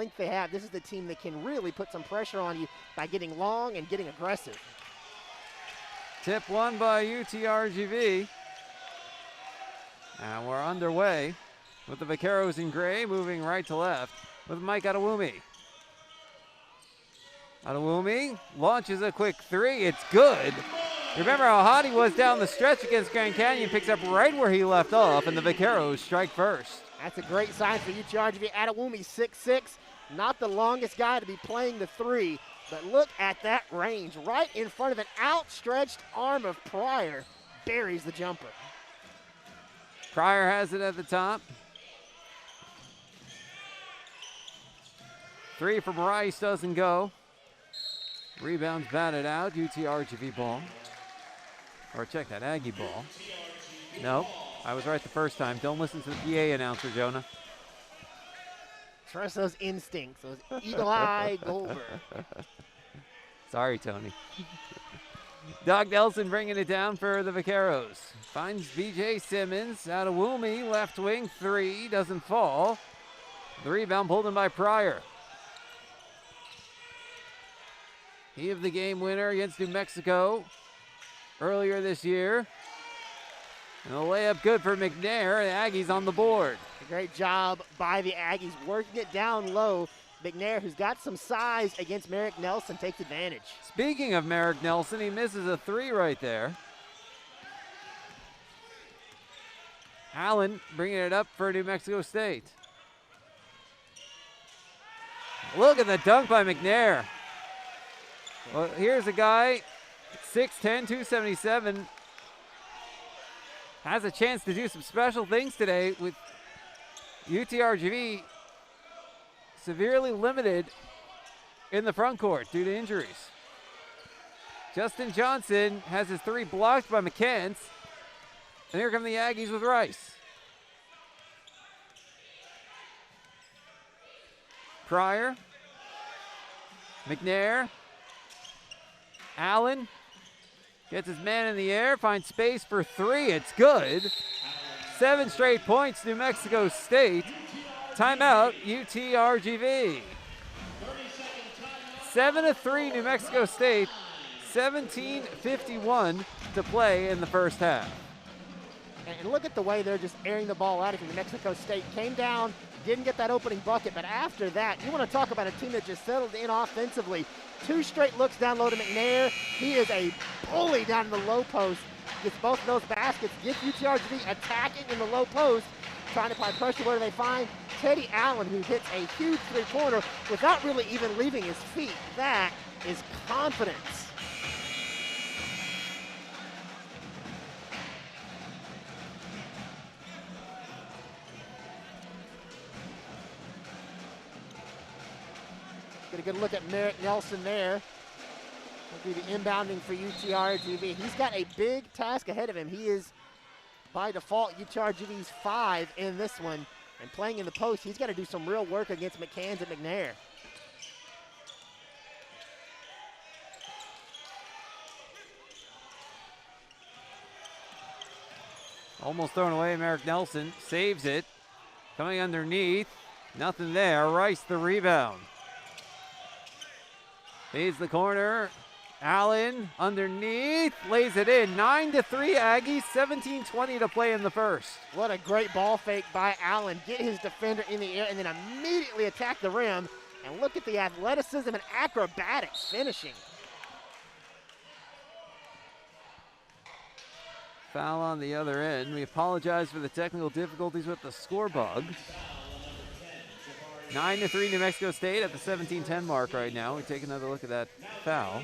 length they have, this is the team that can really put some pressure on you by getting long and getting aggressive. Tip won by UTRGV. And we're underway with the Vaqueros in gray moving right to left with Mike Adewumi. Adewumi launches a quick three. It's good. Remember how hot he was down the stretch against Grand Canyon. Picks up right where he left off, and the Vaqueros strike first. That's a great sign for UTRGV. Adewumi, 6'6", not the longest guy to be playing the three, but look at that range. Right in front of an outstretched arm of Pryor. Buries the jumper. Pryor has it at the top. Three from Rice doesn't go. Rebounds batted out. UTRGV ball. Or check that, Aggie ball. Nope, I was right the first time. Don't listen to the PA announcer, Jonah. Trust those instincts, those eagle-eye Goldberg. Sorry, Tony. Doug Nelson bringing it down for the Vaqueros. Finds B.J. Simmons. Adewumi, left wing, three, doesn't fall. The rebound pulled in by Pryor. He of the game winner against New Mexico earlier this year. And the layup good for McNair. The Aggies on the board. A great job by the Aggies working it down low. McNair, who's got some size against Merrick Nelson, takes advantage. Speaking of Merrick Nelson, he misses a three right there. Allen bringing it up for New Mexico State. Look at the dunk by McNair. Well, here's a guy, 6'10", 277, has a chance to do some special things today with UTRGV severely limited in the front court due to injuries. Justin Johnson has his three blocked by McCants. And here come the Aggies with Rice. Pryor. McNair. Allen gets his man in the air, finds space for three. It's good. 7 straight points, New Mexico State. Timeout, UTRGV. 7-3, New Mexico State. 17:51 to play in the first half. And look at the way they're just airing the ball out of New Mexico State. Came down, didn't get that opening bucket, but after that, you want to talk about a team that just settled in offensively. 2 straight looks down low to McNair. He is a bully down in the low post. Gets both of those baskets. Gets UTRGV attacking in the low post, trying to apply pressure. Where do they find Teddy Allen, who hits a huge three-pointer without really even leaving his feet. That is confidence. Get a good look at Merrick Nelson there. Will be the inbounding for UTRGV. He's got a big task ahead of him. He is, by default, UTRGV's 5 in this one. And playing in the post, he's got to do some real work against McCanns and McNair. Almost thrown away, Merrick Nelson saves it. Coming underneath, nothing there. Rice the rebound. Feeds the corner. Allen underneath, lays it in. 9-3 Aggies, 17:20 to play in the first. What a great ball fake by Allen. Get his defender in the air and then immediately attack the rim. And look at the athleticism and acrobatics finishing. Foul on the other end. We apologize for the technical difficulties with the score bug. 9-3 New Mexico State at the 17:10 mark right now. We take another look at that foul.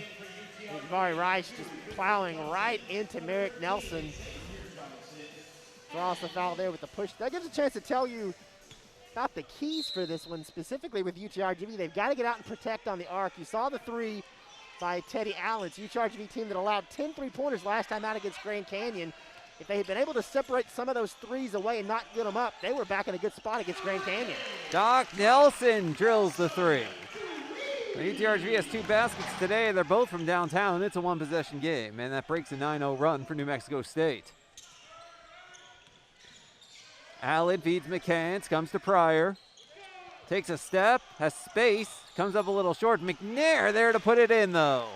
Jabari Rice just plowing right into Merrick Nelson. Draws the foul there with the push. That gives a chance to tell you about the keys for this one, specifically with UTRGV. They've got to get out and protect on the arc. You saw the three by Teddy Allen. It's a UTRGV team that allowed 10 3-pointers last time out against Grand Canyon. If they had been able to separate some of those threes away and not get them up, they were back in a good spot against Grand Canyon. Doc Nelson drills the three. UTRGV has 2 baskets today. They're both from downtown. It's a 1-possession game, and that breaks a 9-0 run for New Mexico State. Allen feeds McCants, comes to Pryor. Takes a step, has space, comes up a little short. McNair there to put it in, though.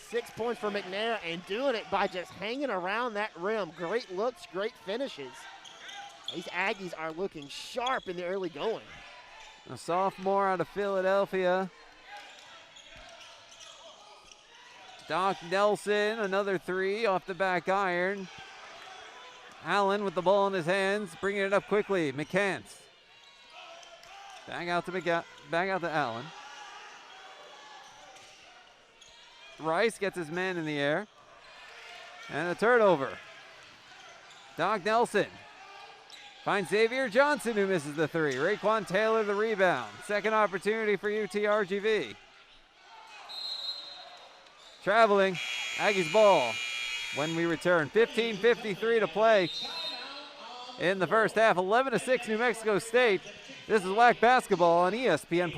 6 points for McNair, and doing it by just hanging around that rim. Great looks, great finishes. These Aggies are looking sharp in the early going. A sophomore out of Philadelphia. Doc Nelson, another three off the back iron. Allen with the ball in his hands, bringing it up quickly. McCants. Back out to Allen. Rice gets his man in the air. And a turnover. Doc Nelson finds Xavier Johnson, who misses the three. Raekwon Taylor the rebound. Second opportunity for UTRGV. Traveling, Aggies ball when we return. 15:53 to play in the first half. 11-6 New Mexico State. This is WAC basketball on ESPN+.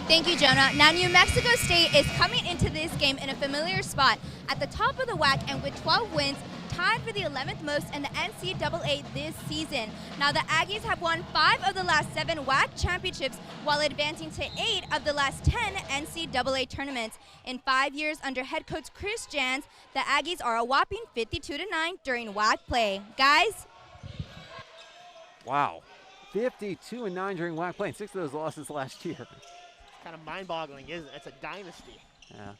Thank you, Jonah. Now, New Mexico State is coming into this game in a familiar spot at the top of the WAC and with 12 wins, tied for the 11th most in the NCAA this season. Now, the Aggies have won 5 of the last 7 WAC championships while advancing to 8 of the last 10 NCAA tournaments. In 5 years under head coach Chris Jans, the Aggies are a whopping 52-9 during WAC play. Guys? Wow. 52-9 during WAC play, and 6 of those losses last year. It's kind of mind-boggling, isn't it? It's a dynasty. Yeah.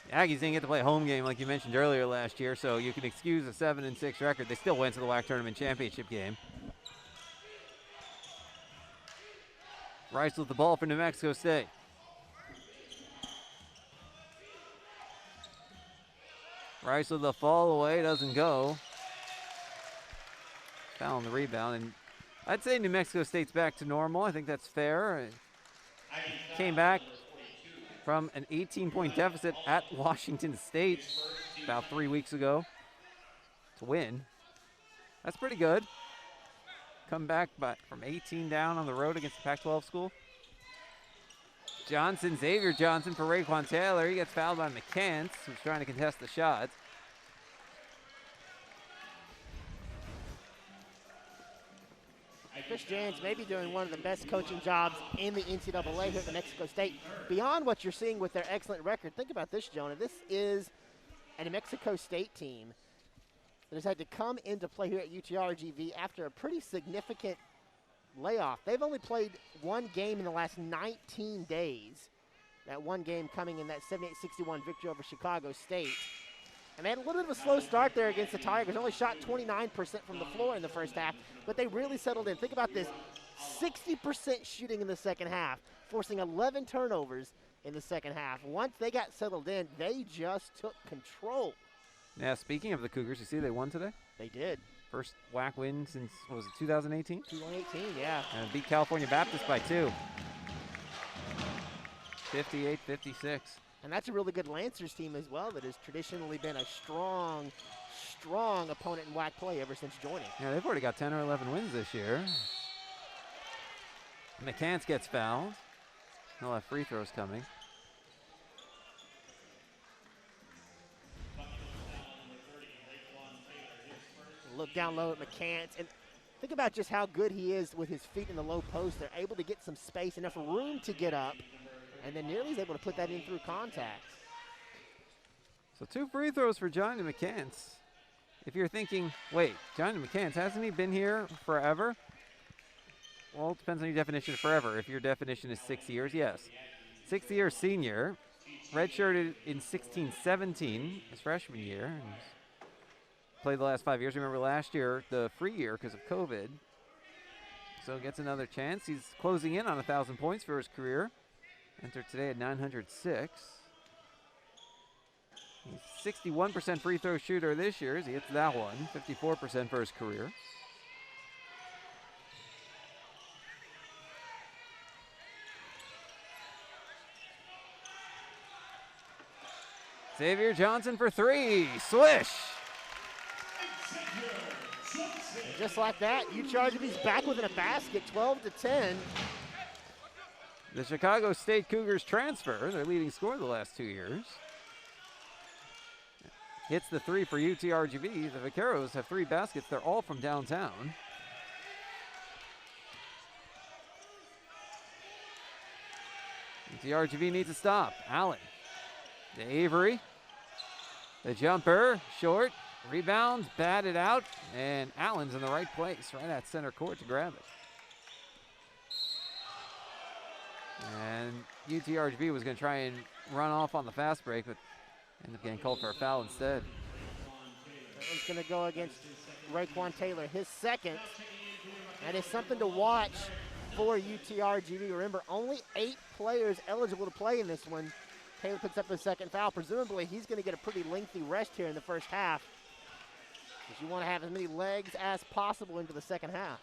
The Aggies didn't get to play a home game like you mentioned earlier last year, so you can excuse a 7-6 record. They still went to the WAC tournament championship game. Rice with the ball for New Mexico State. Rice with the fall away, doesn't go. Foul on the rebound, and I'd say New Mexico State's back to normal. I think that's fair. Came back from an 18-point deficit at Washington State about 3 weeks ago to win. That's pretty good. Come back from 18 down on the road against the Pac-12 school. Johnson, Xavier Johnson for Raekwon Taylor. He gets fouled by McCants, who's trying to contest the shot. Chris Jans may be doing one of the best coaching jobs in the NCAA here at New Mexico State. Beyond what you're seeing with their excellent record, think about this, Jonah. This is a New Mexico State team that has had to come into play here at UTRGV after a pretty significant layoff. They've only played one game in the last 19 days. That one game coming in that 78-61 victory over Chicago State. And they had a little bit of a slow start there against the Tigers. Only shot 29% from the floor in the first half, but they really settled in. Think about this, 60% shooting in the second half, forcing 11 turnovers in the second half. Once they got settled in, they just took control. Yeah, speaking of the Cougars, you see they won today? They did. First WAC win since, what was it, 2018? 2018, yeah. And beat California Baptist by 2. 58-56. And that's a really good Lancers team as well that has traditionally been a strong opponent in WAC play ever since joining. Yeah, they've already got 10 or 11 wins this year. McCants gets fouled. He'll have free throws coming. Look down low at McCants. And think about just how good he is with his feet in the low post. They're able to get some space, enough room to get up. And then nearly is able to put that in through contact. So 2 free throws for Johnny McCants. If you're thinking, wait, Johnny McCants, hasn't he been here forever? Well, it depends on your definition of forever. If your definition is 6 years, yes. 6-year senior, redshirted in 16-17, his freshman year. And played the last 5 years. Remember last year, the free year because of COVID. So gets another chance. He's closing in on 1,000 points for his career. Entered today at 906. He's 61% free throw shooter this year as he hits that one. 54% for his career. Xavier Johnson for 3. Swish! And just like that, UTRGV's back within a basket, 12-10. The Chicago State Cougars transfer, their leading scorer the last 2 years. Hits the 3 for UTRGV. The Vaqueros have 3 baskets. They're all from downtown. UTRGV needs to stop. Allen to Avery. The jumper, short, rebounds, batted out, and Allen's in the right place, right at center court to grab it. And UTRGV was going to try and run off on the fast break, but ended up getting called for a foul instead. That one's going to go against Raekwon Taylor, his second. That is something to watch for UTRGV. Remember, only 8 players eligible to play in this one. Taylor picks up the second foul. Presumably, he's going to get a pretty lengthy rest here in the first half, because you want to have as many legs as possible into the second half.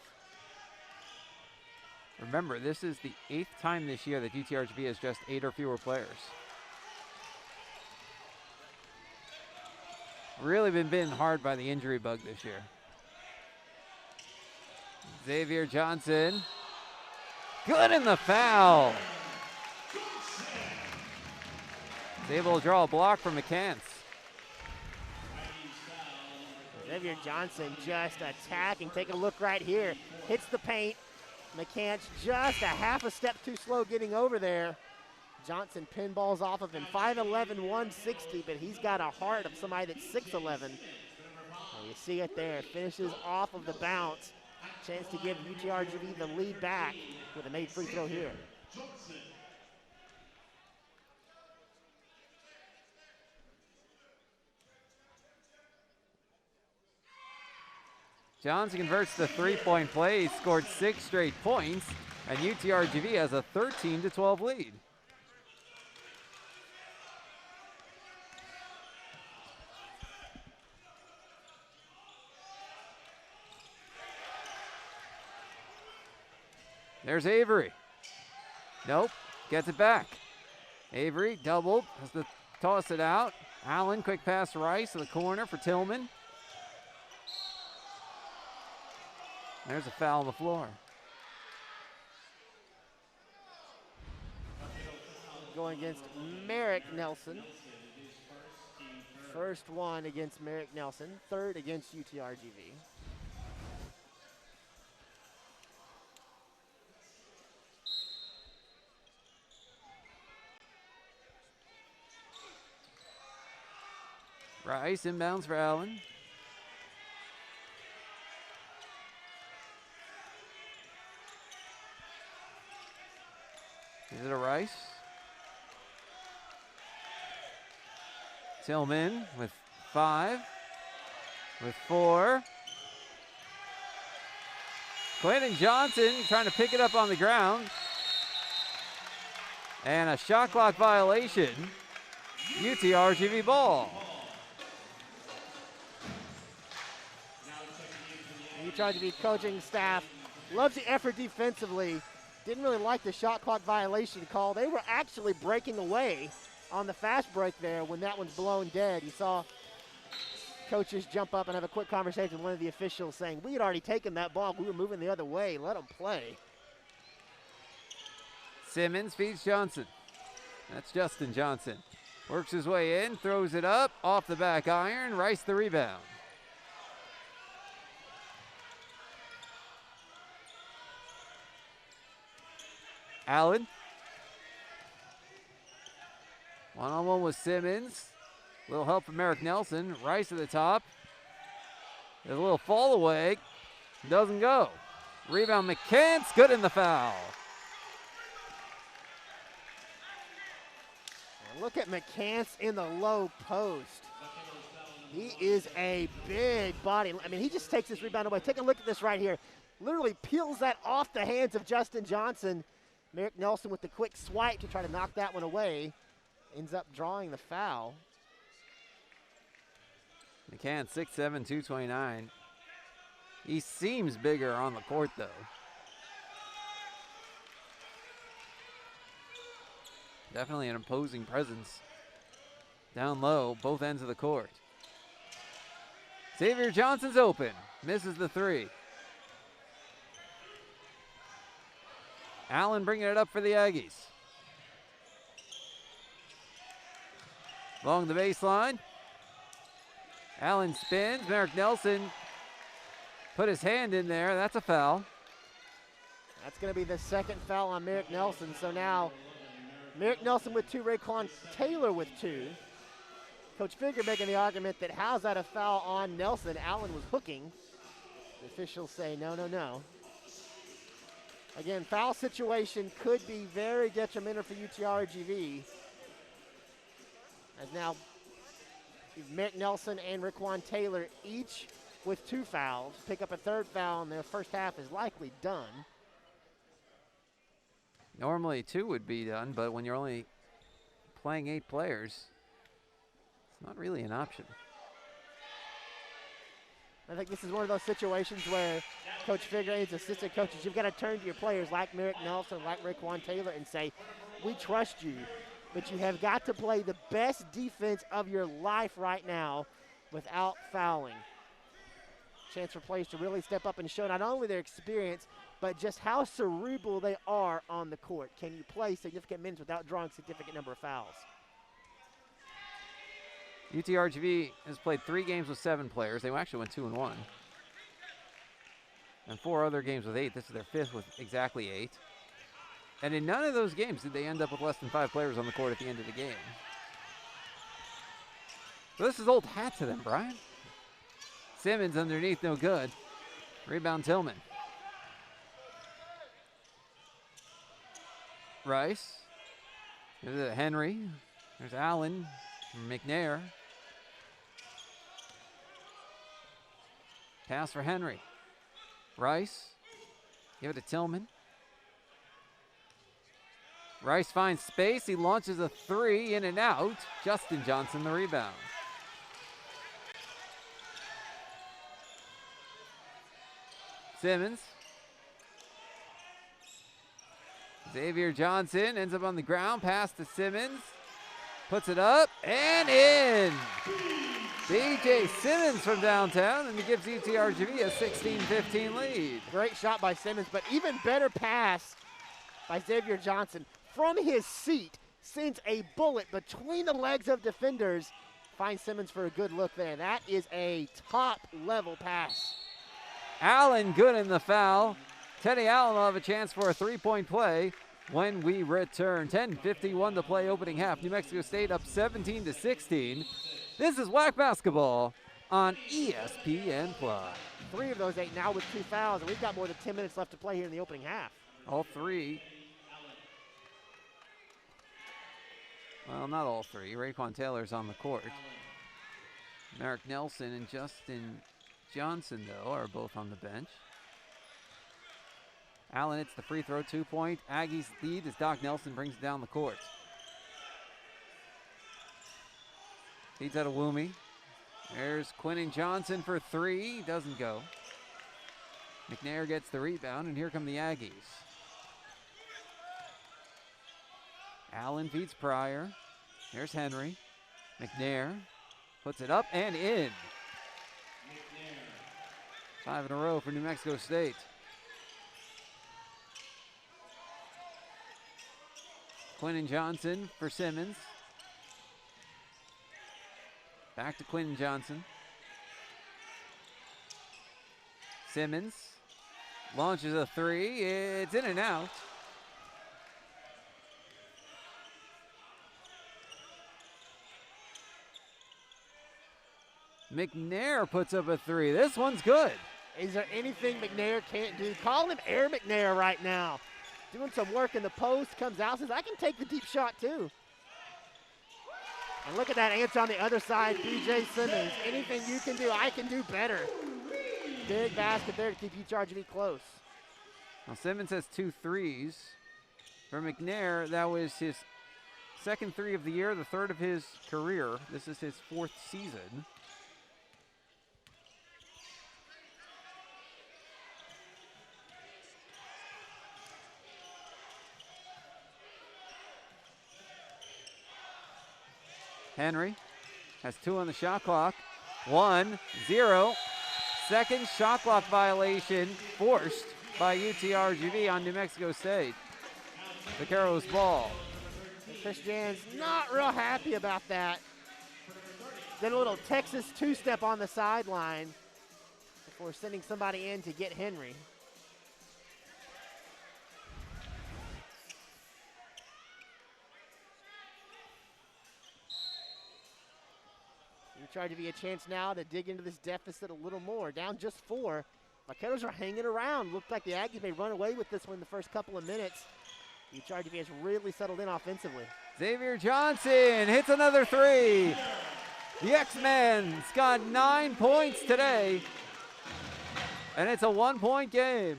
Remember, this is the 8th time this year that UTRGV has just 8 or fewer players. Really been bitten hard by the injury bug this year. Xavier Johnson. Good in the foul. He's able to draw a block from McCants. Xavier Johnson just attacking. Take a look right here. Hits the paint. McCants just a half a step too slow getting over there. Johnson pinballs off of him. 5'11", 160, but he's got a heart of somebody that's 6'11". And you see it there. Finishes off of the bounce. Chance to give UTRGV the lead back with a made free throw here. Johnson converts the three-point play. He scored 6 straight points, and UTRGV has a 13-12 lead. There's Avery. Nope, gets it back. Avery doubled, has to toss it out. Allen, quick pass to Rice to the corner for Tillman. There's a foul on the floor. Going against Merrick Nelson. First one against Merrick Nelson, third against UTRGV. Rice inbounds for Allen. Is it a Rice? Tillman with 5, with 4. Quentin Johnson trying to pick it up on the ground. And a shot clock violation. UTRGV ball. UTRGV coaching staff loves the effort defensively. Didn't really like the shot clock violation call. They were actually breaking away on the fast break there when that one's blown dead. You saw coaches jump up and have a quick conversation with one of the officials saying, we had already taken that ball. We were moving the other way. Let them play. Simmons feeds Johnson. That's Justin Johnson. Works his way in, throws it up, off the back iron. Rice the rebound. Allen. One-on-one with Simmons. A little help from Eric Nelson. Rice at the top. There's a little fall away. Doesn't go. Rebound McCants. Good in the foul. And look at McCants in the low post. He is a big body. I mean, he just takes this rebound away. Take a look at this right here. Literally peels that off the hands of Justin Johnson. Merrick Nelson with the quick swipe to try to knock that one away. Ends up drawing the foul. McCann, 6'7", 229. He seems bigger on the court, though. Definitely an imposing presence. Down low, both ends of the court. Xavier Johnson's open. Misses the 3. Allen bringing it up for the Aggies. Along the baseline. Allen spins. Merrick Nelson put his hand in there. That's a foul. That's going to be the second foul on Merrick Nelson. So now Merrick Nelson with 2, Raekwon Taylor with 2. Coach Figure making the argument that how's that a foul on Nelson? Allen was hooking. The officials say no, no, no. Again, foul situation could be very detrimental for UTRGV. As now Merrick Nelson and Raekwon Taylor each with 2 fouls. Pick up a 3rd foul, and their first half is likely done. Normally 2 would be done, but when you're only playing 8 players, it's not really an option. I think this is one of those situations where Coach Figuere's assistant coaches, you've got to turn to your players like Merrick Nelson, like Raekwon Taylor, and say, we trust you, but you have got to play the best defense of your life right now without fouling. Chance for players to really step up and show not only their experience, but just how cerebral they are on the court. Can you play significant minutes without drawing a significant number of fouls? UTRGV has played 3 games with 7 players. They actually went 2-1. And 4 other games with 8. This is their 5th with exactly 8. And in none of those games did they end up with less than 5 players on the court at the end of the game. So this is old hat to them, Brian. Simmons underneath, no good. Rebound Tillman. Rice. There's Henry. There's Allen. McNair. Pass for Henry. Rice. Give it to Tillman. Rice finds space. He launches a 3 in and out. Justin Johnson the rebound. Simmons. Xavier Johnson ends up on the ground. Pass to Simmons. Puts it up and in. BJ Simmons from downtown, and he gives UTRGV a 16-15 lead. Great shot by Simmons, but even better pass by Xavier Johnson. From his seat, sends a bullet between the legs of defenders. Finds Simmons for a good look there. That is a top-level pass. Allen good in the foul. Teddy Allen will have a chance for a 3-point play when we return. 10:51 to play opening half. New Mexico State up 17-16. This is WAC basketball on ESPN+. 3 of those 8 now with 2 fouls, and we've got more than 10 minutes left to play here in the opening half. All 3. Well, not all 3. Raekwon Taylor's on the court. Merrick Nelson and Justin Johnson, though, are both on the bench. Allen hits the free throw, 2-point. Aggies lead as Doc Nelson brings it down the court. Feeds out of Woomy. There's Quinnen Johnson for 3. Doesn't go. McNair gets the rebound, and here come the Aggies. Allen feeds Pryor. There's Henry. McNair puts it up and in. 5 in a row for New Mexico State. Quinnen Johnson for Simmons. Back to Quinnen Johnson. Simmons launches a 3. It's in and out. McNair puts up a 3. This one's good. Is there anything McNair can't do? Call him Air McNair right now. Doing some work in the post, comes out, says, I can take the deep shot too. And look at that answer on the other side, BJ Simmons. Anything you can do, I can do better. Big basket there to keep UTRGV close. Well, Simmons has 2 threes. For McNair, that was his second 3 of the year, the 3rd of his career. This is his 4th season. Henry has 2 on the shot clock. 1-0. Second shot clock violation forced by UTRGV on New Mexico State. Vaqueros ball. Chris Jan's not real happy about that. Then a little Texas 2-step on the sideline before sending somebody in to get Henry. UTRGV a chance now to dig into this deficit a little more. Down just 4. Vaqueros are hanging around. Looked like the Aggies may run away with this one in the first couple of minutes. UTRGV has really settled in offensively. Xavier Johnson hits another 3. The X-Man's got 9 points today, and it's a 1-point game.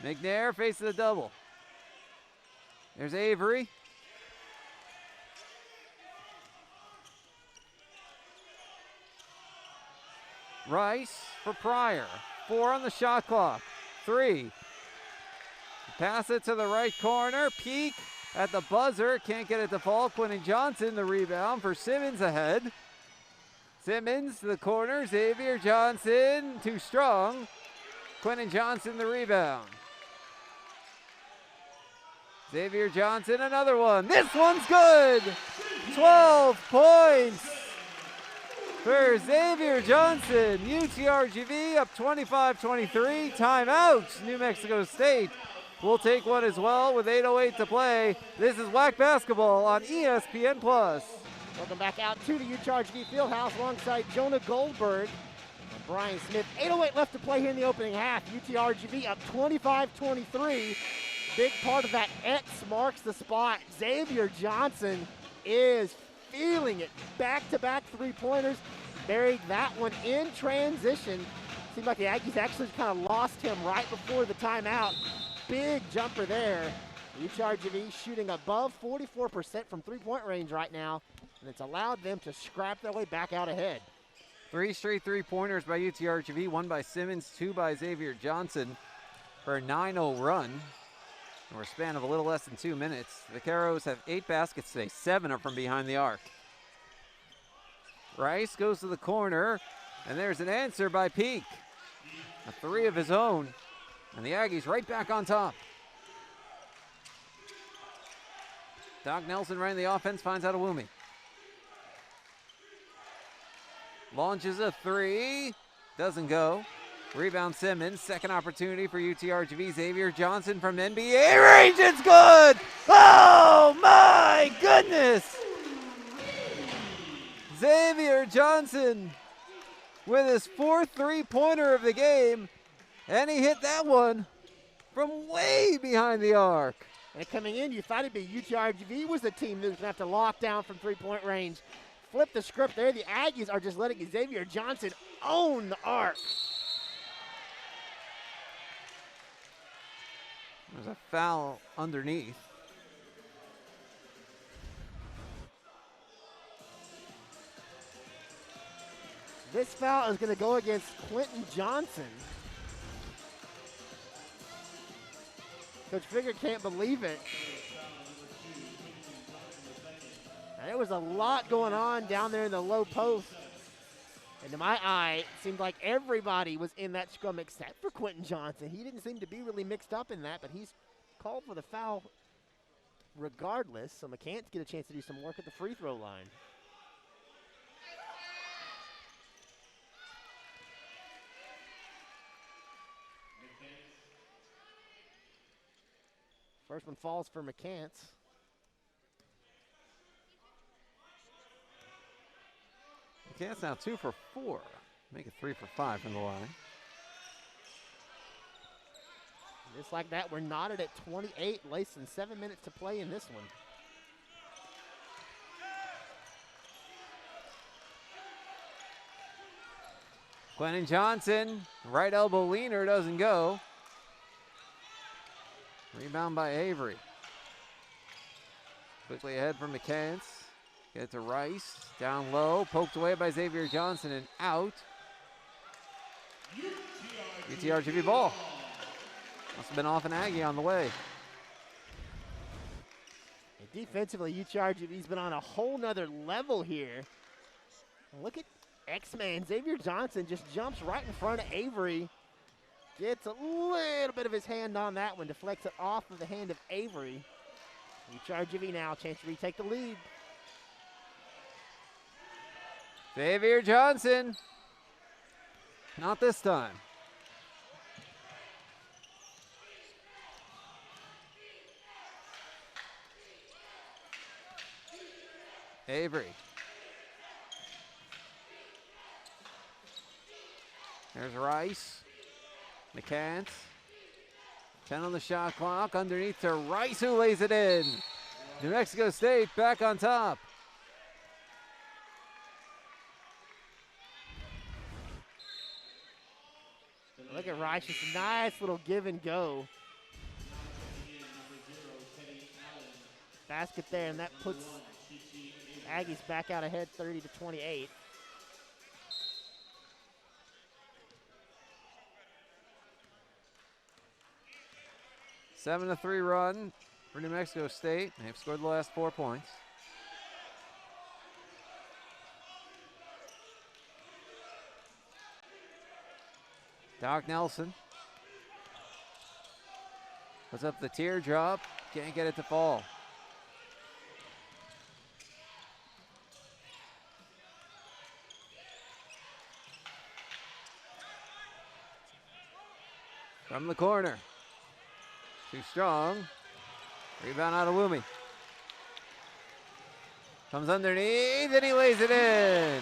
McNair faces a double. There's Avery. Rice for Pryor. 4 on the shot clock. 3. Pass it to the right corner. Peak at the buzzer. Can't get it to fall. Quentin Johnson the rebound for Simmons ahead. Simmons to the corner. Xavier Johnson too strong. Quentin Johnson the rebound. Xavier Johnson another one. This one's good. 12 points for Xavier Johnson. UTRGV up 25-23. Timeout. New Mexico State will take one as well with 8:08 to play. This is WAC basketball on ESPN+. Welcome back out to the UTRGV Fieldhouse alongside Jonah Goldberg and Brian Smith. 8:08 left to play here in the opening half. UTRGV up 25-23. Big part of that X marks the spot. Xavier Johnson is feeling it. Back-to-back three-pointers. Buried that one in transition. Seemed like the Aggies actually kind of lost him right before the timeout. Big jumper there. UTRGV shooting above 44% from three-point range right now, and it's allowed them to scrap their way back out ahead. 3 straight three-pointers by UTRGV, 1 by Simmons, 2 by Xavier Johnson for a 9-0 run. Over a span of a little less than 2 minutes. The Vaqueros have 8 baskets today. 7 are from behind the arc. Rice goes to the corner, and there's an answer by Peak. A 3 of his own, and the Aggies right back on top. Doc Nelson running the offense, finds out Awumi. Launches a 3, doesn't go. Rebound Simmons, second opportunity for UTRGV. Xavier Johnson from NBA range, it's good! Oh my goodness! Xavier Johnson with his 4th three-pointer of the game, and he hit that one from way behind the arc. And coming in, you thought it'd be UTRGV was the team that was gonna have to lock down from three-point range. Flip the script there, the Aggies are just letting Xavier Johnson own the arc. There's a foul underneath. This foul is going to go against Quentin Johnson. Coach Figger can't believe it. And there was a lot going on down there in the low post. And to my eye, it seemed like everybody was in that scrum except for Quentin Johnson. He didn't seem to be really mixed up in that, but he's called for the foul regardless. So McCants get a chance to do some work at the free throw line. First one falls for McCants. McCants now 2 for 4. Make it 3 for 5 from the line. Just like that, we're knotted at 28, less than 7 minutes to play in this one. Quentin Johnson, right elbow leaner, doesn't go. Rebound by Avery. Quickly ahead for McCants. Get it to Rice, down low, poked away by Xavier Johnson and out. UTRGV ball. Must have been off an Aggie on the way. And defensively, UTRGV's been on a whole nother level here. And look at X-Man. Xavier Johnson just jumps right in front of Avery. Gets a little bit of his hand on that one, deflects it off of the hand of Avery. UTRGV now, chance to retake the lead. Xavier Johnson. Not this time. Avery. There's Rice. McCants. 10 on the shot clock. Underneath to Rice, who lays it in. New Mexico State back on top. Look at Rice, just a nice little give and go. Basket there, and that puts Aggies back out ahead 30-28. A 7-3 run for New Mexico State. They've scored the last 4 points. Doc Nelson puts up the teardrop, can't get it to fall. From the corner, too strong. Rebound out of Woomy. Comes underneath and he lays it in.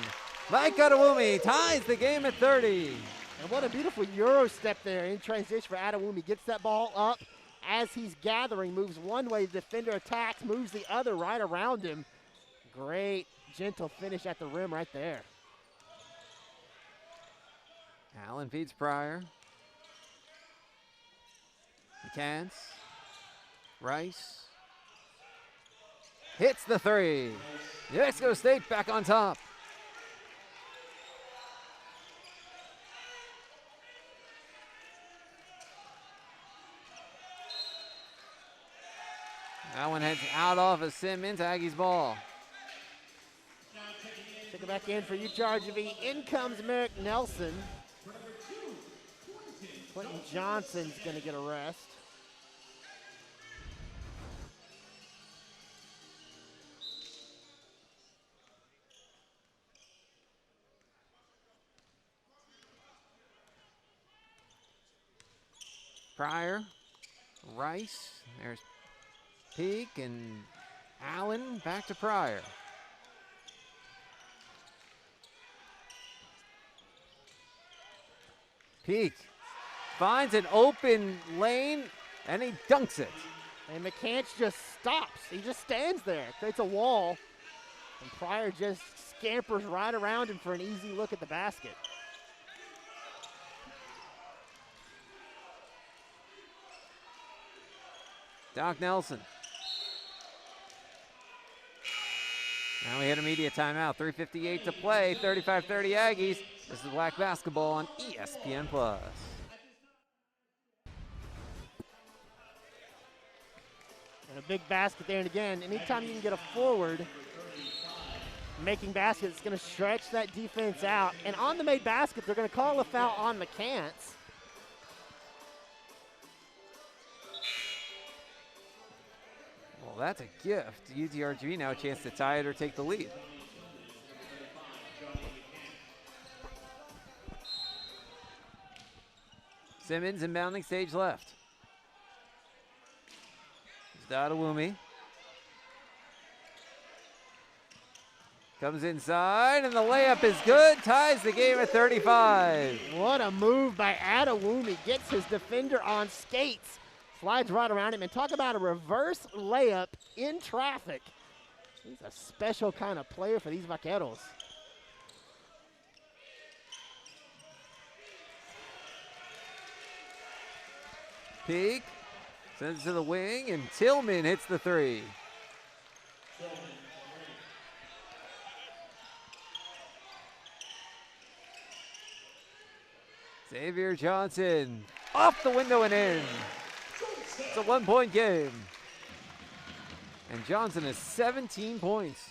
Mike Adewumi ties the game at 30. And what a beautiful Euro step there in transition for Adewumi. Gets that ball up as he's gathering, moves one way, the defender attacks, moves the other right around him. Great, gentle finish at the rim right there. Allen feeds Pryor. McCants. Rice. Hits the three. New Mexico State back on top. That one heads out off of Simmons. Aggies ball. Check it back in for UTRGV. In comes Merrick Nelson. Quentin Johnson's going to get a rest. Pryor, Rice, there's Peak and Allen back to Pryor. Peak finds an open lane and he dunks it. And McCants just stops. He just stands there, creates a wall. And Pryor just scampers right around him for an easy look at the basket. Doc Nelson. Now we hit a media timeout. 3:58 to play. 35-30 Aggies. This is Black Basketball on ESPN+. And a big basket there. And again, anytime you can get a forward making baskets, it's going to stretch that defense out. And on the made basket, they're going to call a foul on McCants. Well, that's a gift. UTRGV now a chance to tie it or take the lead. Simmons inbounding stage left. It's Adewumi. Comes inside and the layup is good. Ties the game at 35. What a move by Adewumi. Gets his defender on skates. Slides right around him, and talk about a reverse layup in traffic. He's a special kind of player for these Vaqueros. Peak sends it to the wing, and Tillman hits the three. Xavier Johnson off the window and in. It's a 1-point game. And Johnson has 17 points.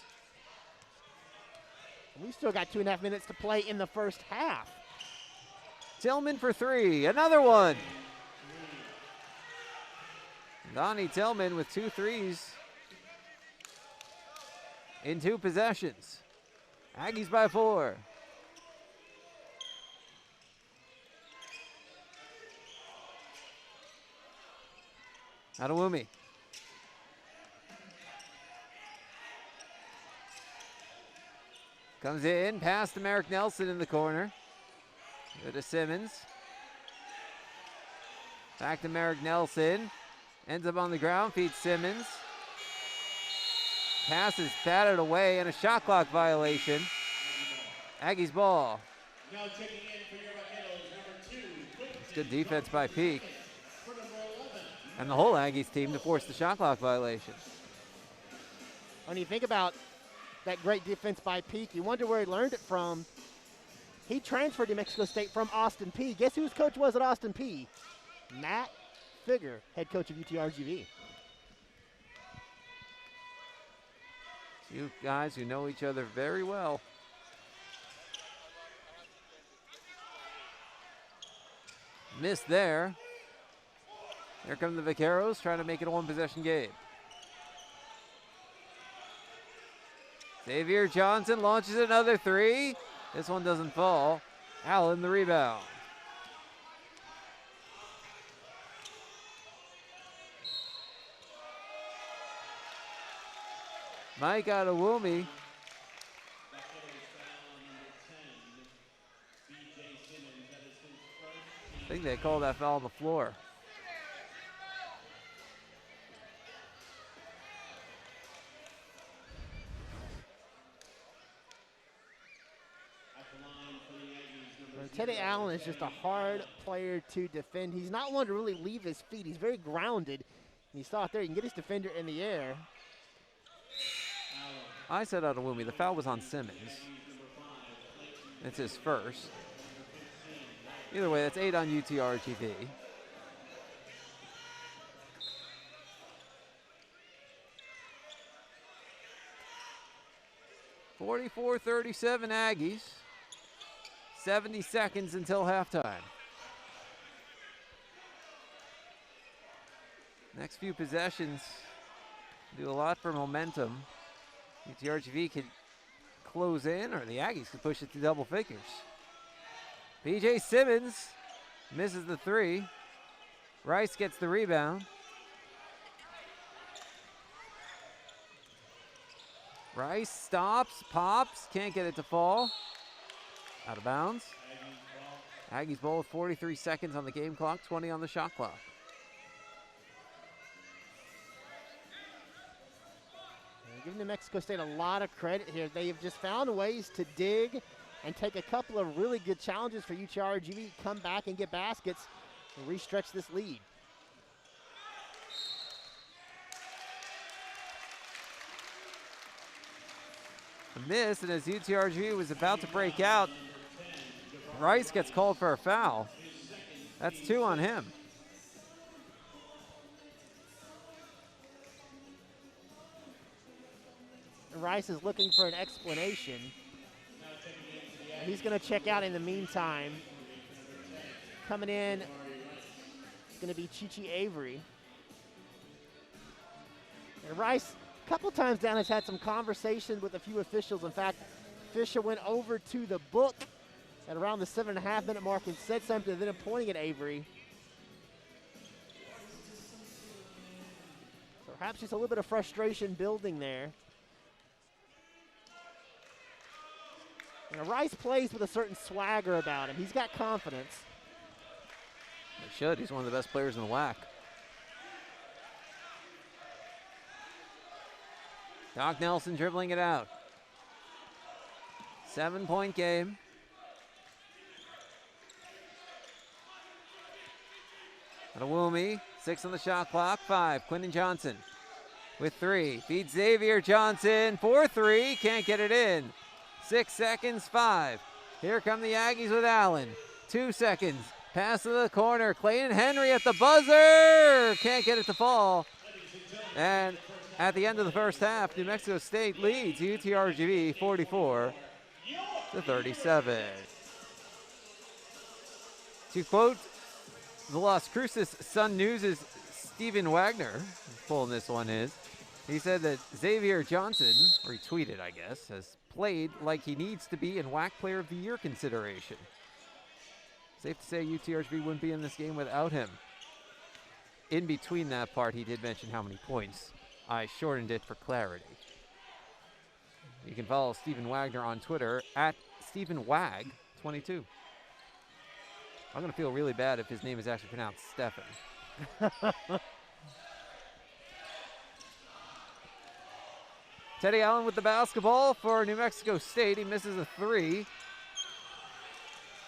We still got 2.5 minutes to play in the first half. Tillman for three, another one. Donnie Tillman with 2 threes in 2 possessions. Aggies by 4. Adewumi. Comes in, pass to Merrick Nelson in the corner. Go to Simmons. Back to Merrick Nelson. Ends up on the ground, feeds Simmons. Pass is batted away and a shot clock violation. Aggies ball. Now checking in for your Vaqueros, number 2. It's good defense by Peak. And the whole Aggies team to force the shot clock violation. When you think about that great defense by Peak, you wonder where he learned it from. He transferred to Mexico State from Austin Peay. Guess who his coach was at Austin Peay? Matt Figger, head coach of UTRGV. Two guys who know each other very well. Missed there. Here come the Vaqueros trying to make it a one-possession game. Xavier Johnson launches another three. This one doesn't fall. Allen the rebound. Mike Adewumi. I think they called that foul on the floor. Teddy Allen is just a hard player to defend. He's not one to really leave his feet. He's very grounded. And you saw it there. You can get his defender in the air. I said Adewumi. The foul was on Simmons. It's his first. Either way, that's 8 on UTRGV. (44-37) Aggies. 70 seconds until halftime. Next few possessions do a lot for momentum. UTRGV could close in, or the Aggies could push it to double figures. BJ Simmons misses the three. Rice gets the rebound. Rice stops, pops, can't get it to fall. Out of bounds. Aggies ball with 43 seconds on the game clock, 20 on the shot clock. Giving New Mexico State a lot of credit here. They have just found ways to dig and take a couple of really good challenges for UTRGV, come back and get baskets and re-stretch this lead. A miss, and as UTRGV was about to break out, Rice gets called for a foul. That's 2 on him. Rice is looking for an explanation. He's going to check out in the meantime. Coming in is going to be Chichi Avery. And Rice, a couple times down, has had some conversations with a few officials. In fact, Fisher went over to the book at around the 7.5-minute mark and said something, then pointing at Avery. So perhaps just a little bit of frustration building there. And Rice plays with a certain swagger about him. He's got confidence. He should. He's one of the best players in the WAC. Doc Nelson dribbling it out. 7-point game. Adewumi, 6 on the shot clock, 5. Quinton Johnson with 3. Feeds Xavier Johnson for 3. Can't get it in. 6 seconds, 5. Here come the Aggies with Allen. 2 seconds. Pass to the corner. Clayton Henry at the buzzer. Can't get it to fall. And at the end of the first half, New Mexico State leads UTRGV 44-37. To quote the Las Cruces Sun News' Stephen Wagner, pulling this one is, he said that Xavier Johnson, retweeted I guess, has played like he needs to be in WAC Player of the Year consideration. Safe to say UTRGV wouldn't be in this game without him. In between that part, he did mention how many points. I shortened it for clarity. You can follow Stephen Wagner on Twitter at StephenWag22. I'm going to feel really bad if his name is actually pronounced Stephen. Teddy Allen with the basketball for New Mexico State. He misses a three.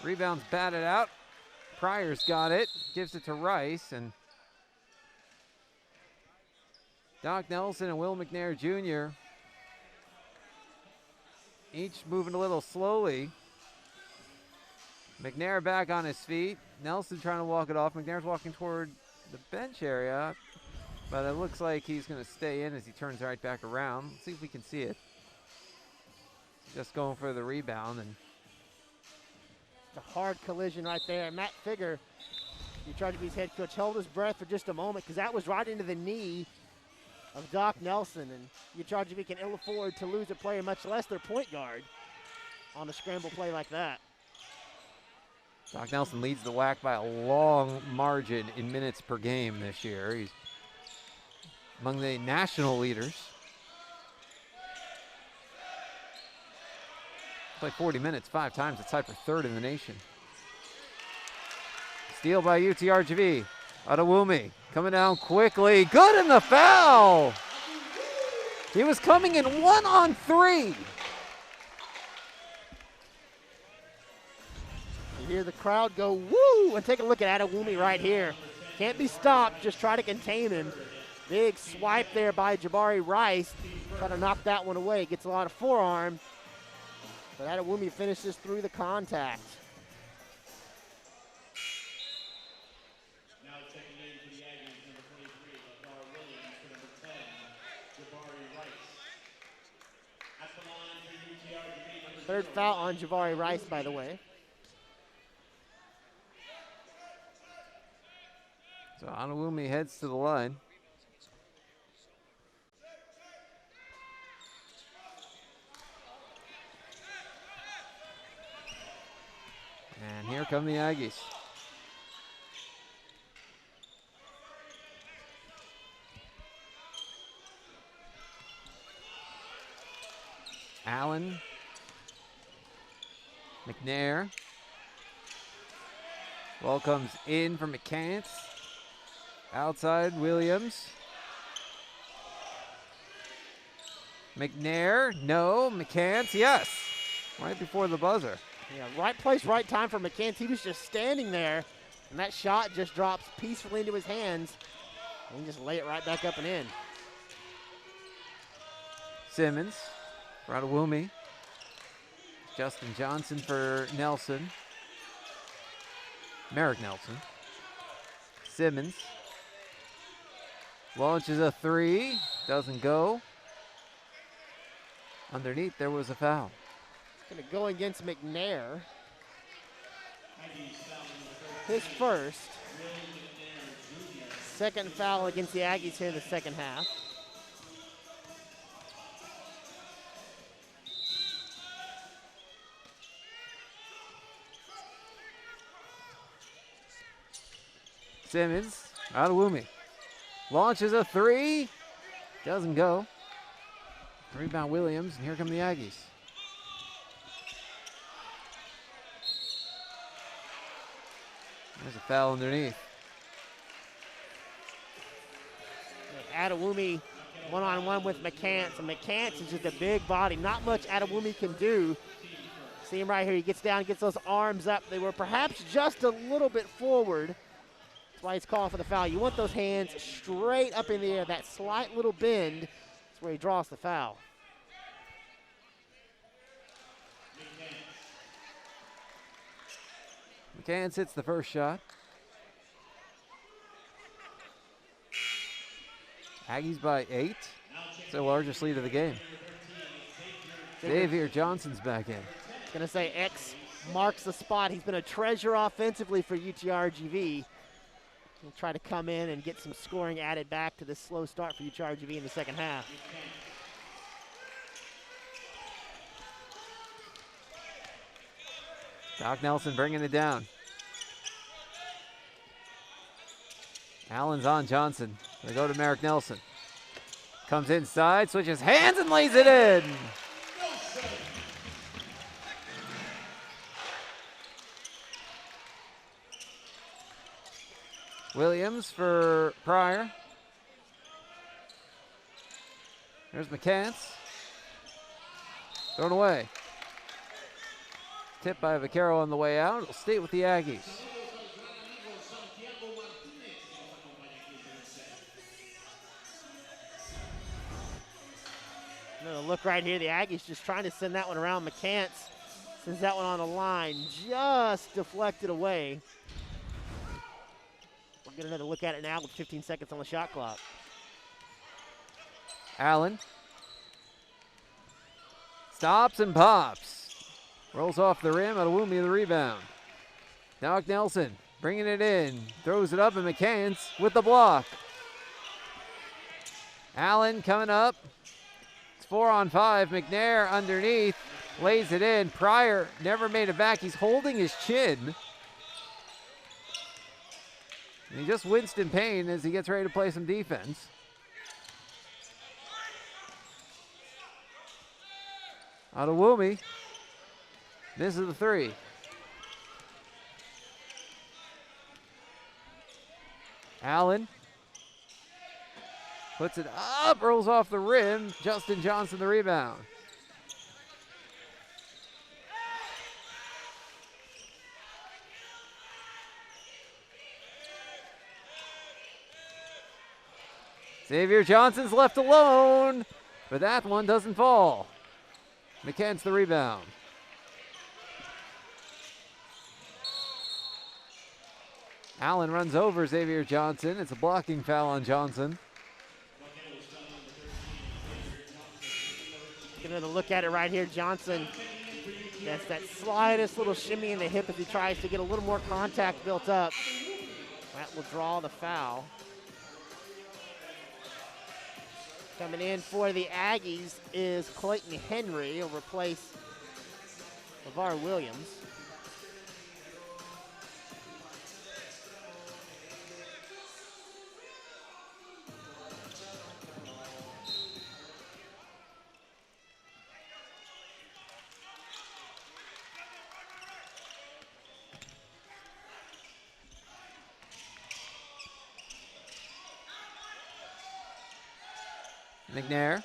Rebounds batted out. Pryor's got it, gives it to Rice, and Doc Nelson and Will McNair Jr. each moving a little slowly. McNair back on his feet. Nelson trying to walk it off. McNair's walking toward the bench area, but it looks like he's going to stay in as he turns right back around. Let's see if we can see it. Just going for the rebound, and a hard collision right there. Matt Figger, UTRGV's head coach, held his breath for just a moment because that was right into the knee of Doc Nelson, and UTRGV can ill afford to lose a player, much less their point guard, on a scramble play like that. Doc Nelson leads the WAC by a long margin in minutes per game this year. He's among the national leaders. Played 40 minutes 5 times. It's tied for 3rd in the nation. Steal by UTRGV. Adewumi coming down quickly. Good in the foul. He was coming in 1-on-3. You hear the crowd go woo, and take a look at Adewumi right here. Can't be stopped, just try to contain him. Big swipe there by Jabari Rice. Try to knock that one away. Gets a lot of forearm. But Adewumi finishes through the contact. Now checking in for the Aggies, number 23, LaVar Williams, for number 10, Jabari Rice. At the line for UTRGV, number 3rd foul on Jabari Rice, by the way. So Adewumi heads to the line. And here come the Aggies. Allen, McNair. Ball comes in for McCants. Outside, Williams. McNair, no. McCants, yes. Right before the buzzer. Yeah, right place, right time for McCants. He was just standing there, and that shot just drops peacefully into his hands. And he just lay it right back up and in. Simmons, Adewumi. Justin Johnson for Nelson. Merrick Nelson. Simmons. Launches a three. Doesn't go. Underneath, there was a foul. Going to go against McNair. His first. 2nd foul against the Aggies here in the 2nd half. Simmons, Adewumi. Launches a three. Doesn't go. Rebound Williams, and here come the Aggies. There's a foul underneath. Adewumi one-on-one with McCants, and McCants is just a big body. Not much Adewumi can do. See him right here. He gets down, gets those arms up. They were perhaps just a little bit forward. That's why he's calling for the foul. You want those hands straight up in the air. That slight little bend is where he draws the foul. McCants hits the first shot. Aggies by 8. It's the largest lead of the game. Xavier Johnson's back in. Going to say X marks the spot. He's been a treasure offensively for UTRGV. He'll try to come in and get some scoring added back to this slow start for UTRGV in the 2nd half. Doc Nelson bringing it down. Allen's on Johnson. They go to Merrick Nelson. Comes inside, switches hands and lays it in. Williams for Pryor. There's McCants. Thrown away. Tipped by Vaquero on the way out. It'll stay with the Aggies. Look right here. The Aggies just trying to send that one around. McCants sends that one on the line. Just deflected away. We'll get another look at it now with 15 seconds on the shot clock. Allen. Stops and pops. Rolls off the rim. Adewumi the rebound. Doc Nelson bringing it in. Throws it up, and McCants with the block. Allen coming up. It's 4-on-5. McNair underneath. Lays it in. Pryor never made it back. He's holding his chin. And he just winced in pain as he gets ready to play some defense. Adewumi misses the three. Allen puts it up, rolls off the rim. Justin Johnson the rebound. Xavier Johnson's left alone, but that one doesn't fall. McCants the rebound. Allen runs over Xavier Johnson. It's a blocking foul on Johnson. Get another look at it right here. Johnson gets that slightest little shimmy in the hip as he tries to get a little more contact built up. That will draw the foul. Coming in for the Aggies is Clayton Henry. He'll replace LeVar Williams. McNair.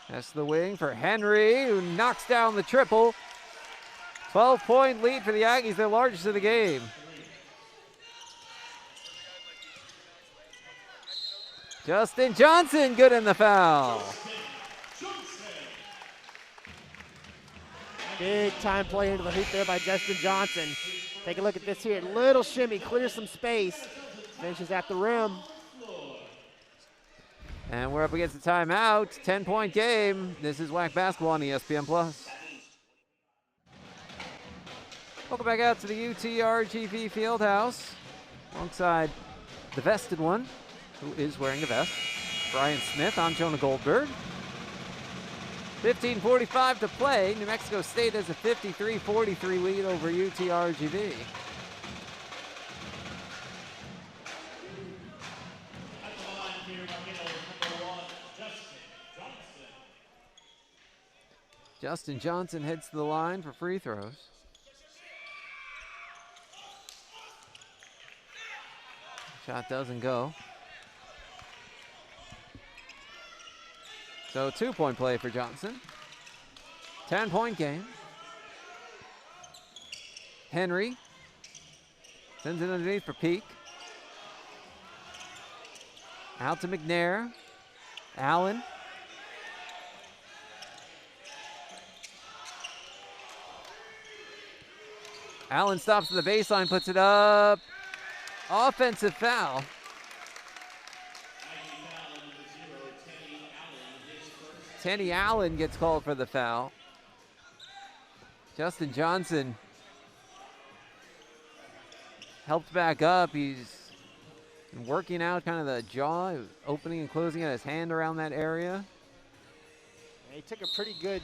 That's the wing for Henry, who knocks down the triple. 12-point lead for the Aggies, their largest of the game. Justin Johnson, good in the foul. Big time play into the hoop there by Justin Johnson. Take a look at this here. Little shimmy, clears some space. Finishes at the rim. And we're up against the timeout. 10-point game. This is WAC Basketball on ESPN+. Welcome back out to the UTRGV Fieldhouse alongside the vested one, who is wearing a vest. Brian Smith, I'm Jonah Goldberg. 15:45 to play. New Mexico State has a 53-43 lead over UTRGV. Justin Johnson heads to the line for free throws. Shot doesn't go. So 2-point play for Johnson. 10-point game. Henry sends it underneath for Peak. Out to McNair. Allen. Allen stops at the baseline, puts it up. Offensive foul. Tenny Allen gets called for the foul. Justin Johnson helped back up. He's working out kind of the jaw, opening and closing at his hand around that area. He took a pretty good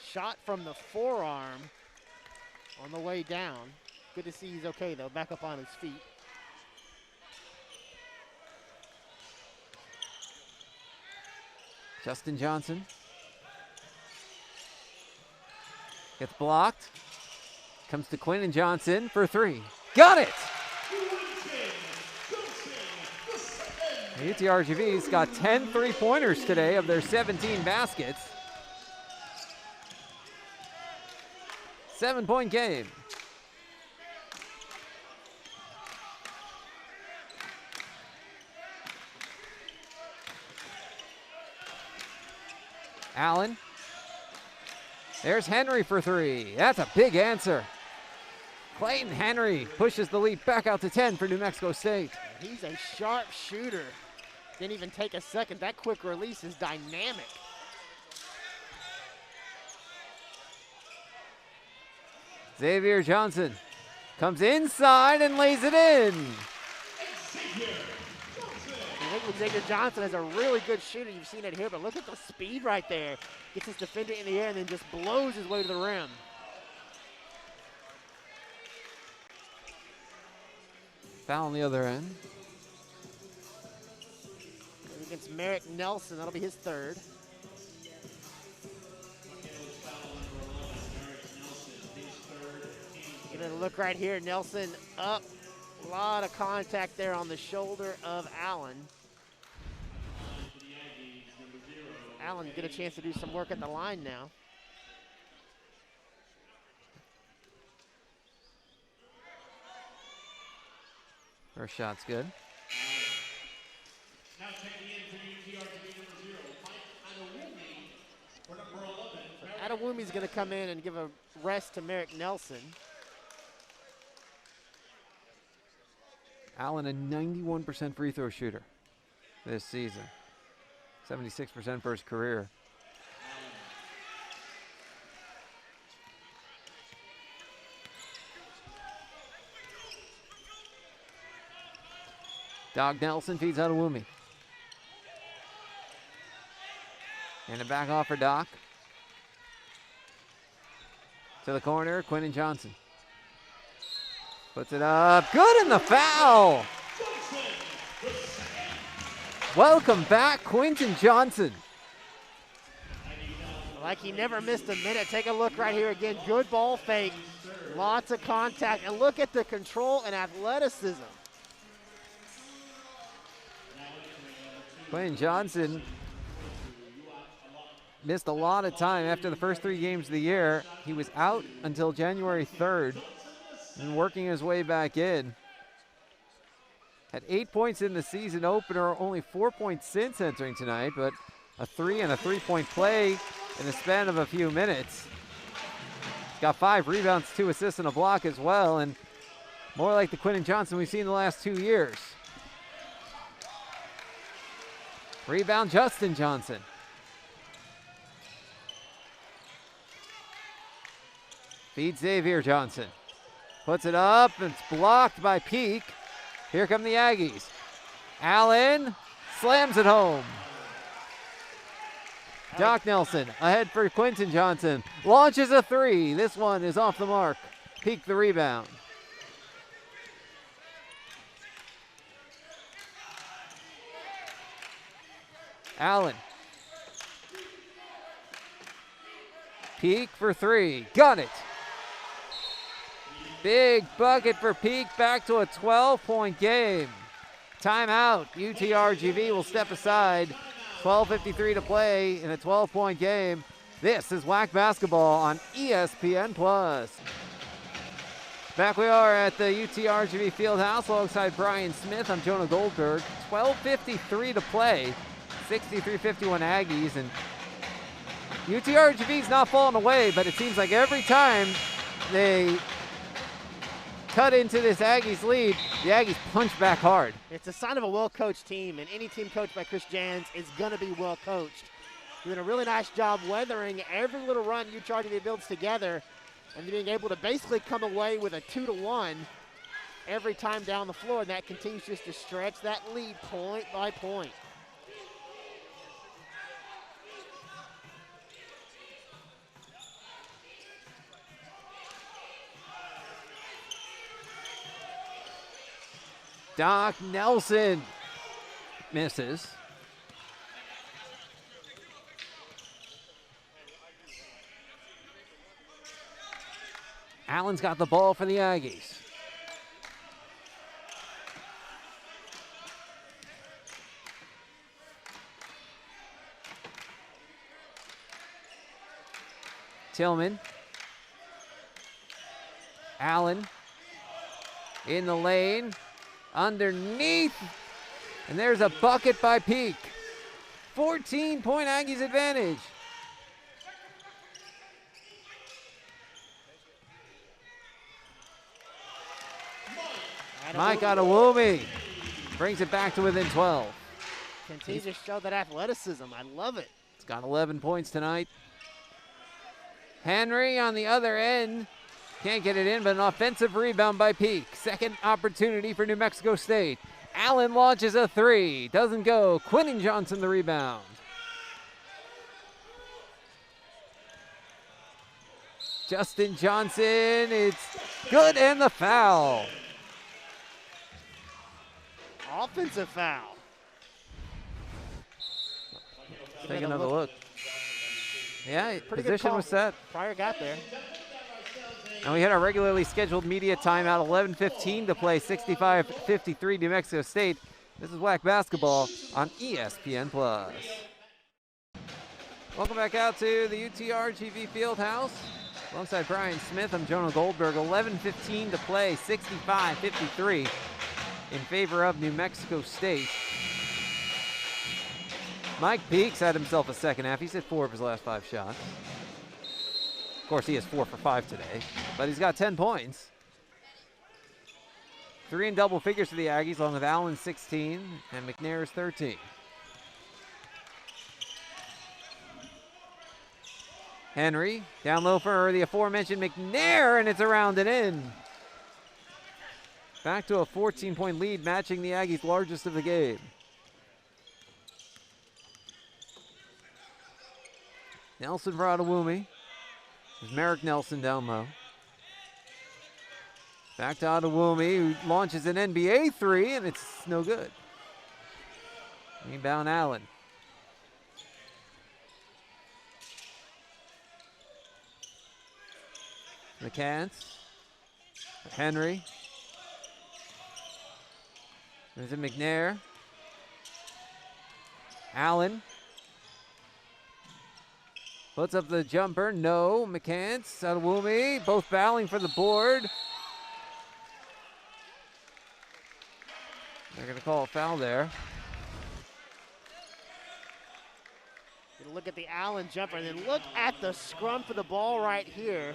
shot from the forearm on the way down. Good to see he's okay, though, back up on his feet. Justin Johnson gets blocked. Comes to Quinn and Johnson for three. Got it! UTRGV's got 10 three-pointers today of their 17 baskets. 7-point game. Allen. There's Henry for three. That's a big answer. Clayton Henry pushes the lead back out to 10 for New Mexico State. He's a sharp shooter. Didn't even take a second. That quick release is dynamic. Xavier Johnson comes inside and lays it in. I think Xavier Johnson is a really good shooter. You've seen it here, but look at the speed right there. Gets his defender in the air and then just blows his way to the rim. Foul on the other end. Against Merrick Nelson, that'll be his third. Give it a look right here. Nelson up. A lot of contact there on the shoulder of Allen. Allen get a chance to do some work at the line now. First shot's good. Now checking in for UTRGV number 0, Mike Adewumi for number 11. Adewumi's going to come in and give a rest to Merrick Nelson. Allen, a 91% free throw shooter this season. 76% for his career. Dog Nelson feeds Adewumi. And a back off for Doc. To the corner, Quinton Johnson. Puts it up, good in the foul. Welcome back, Quinton Johnson. Like he never missed a minute. Take a look right here again. Good ball fake. Lots of contact. And look at the control and athleticism. Quinton Johnson missed a lot of time after the first 3 games of the year. He was out until January 3rd and working his way back in. Had 8 points in the season opener, only 4 points since entering tonight, but a 3 and a 3-point play in the span of a few minutes. He's got 5 rebounds, 2 assists, and a block as well, and more like the Quinton Johnson we've seen the last 2 years. Rebound, Justin Johnson. Feeds Xavier Johnson. Puts it up, and it's blocked by Peak. Here come the Aggies. Allen slams it home. Doc Nelson ahead for Quinton Johnson. Launches a 3. This one is off the mark. Peak the rebound. Allen. Peak for 3. Got it. Big bucket for Peak, back to a 12-point game. Timeout. UTRGV will step aside. 12:53 to play in a 12-point game. This is WAC Basketball on ESPN+. Back we are at the UTRGV Fieldhouse alongside Brian Smith. I'm Jonah Goldberg. 12:53 to play. 63-51 Aggies. And UTRGV's not falling away, but it seems like every time they cut into this Aggies lead, the Aggies punch back hard. It's a sign of a well-coached team, and any team coached by Chris Jans is going to be well-coached. Doing a really nice job weathering every little run UTRGV builds together and being able to basically come away with a 2-1 every time down the floor, and that continues just to stretch that lead point by point. Doc Nelson misses. Allen's got the ball for the Aggies. Tillman. Allen in the lane, underneath, and there's a bucket by Peak. 14-point Aggies advantage. Mike Adewumi brings it back to within 12. Continue to show that athleticism. I love it. It's got 11 points tonight. Henry on the other end. Can't get it in, but an offensive rebound by Peak. Second opportunity for New Mexico State. Allen launches a three. Doesn't go. Quinton Johnson the rebound. Justin Johnson, it's good, and the foul. Offensive foul. Take another look. Yeah, Pretty good position call. was set. Pryor got there. And we had our regularly scheduled media timeout, 11:15 to play, 65-53 New Mexico State. This is WAC basketball on ESPN+. Welcome back out to the UTRGV Fieldhouse. Alongside Brian Smith, I'm Jonah Goldberg. 11:15 to play, 65-53 in favor of New Mexico State. Mike Peaks had himself a second half. He's hit 4 of his last 5 shots. Of course, he is 4 for 5 today, but he's got 10 points. 3 in double figures for the Aggies, along with Allen 16 and McNair's 13. Henry down low for the aforementioned McNair, and it's around and in. Back to a 14-point lead, matching the Aggies' largest of the game. Nelson for Adewumi. There's Merrick Nelson down low. Back to Adewumi, who launches an NBA three, and it's no good. Rebound Allen. McCants. Henry. There's a McNair. Allen. Puts up the jumper. No. McCants. Adewumi. Both battling for the board. They're going to call a foul there. Gonna look at the Allen jumper and then look at the scrum for the ball right here.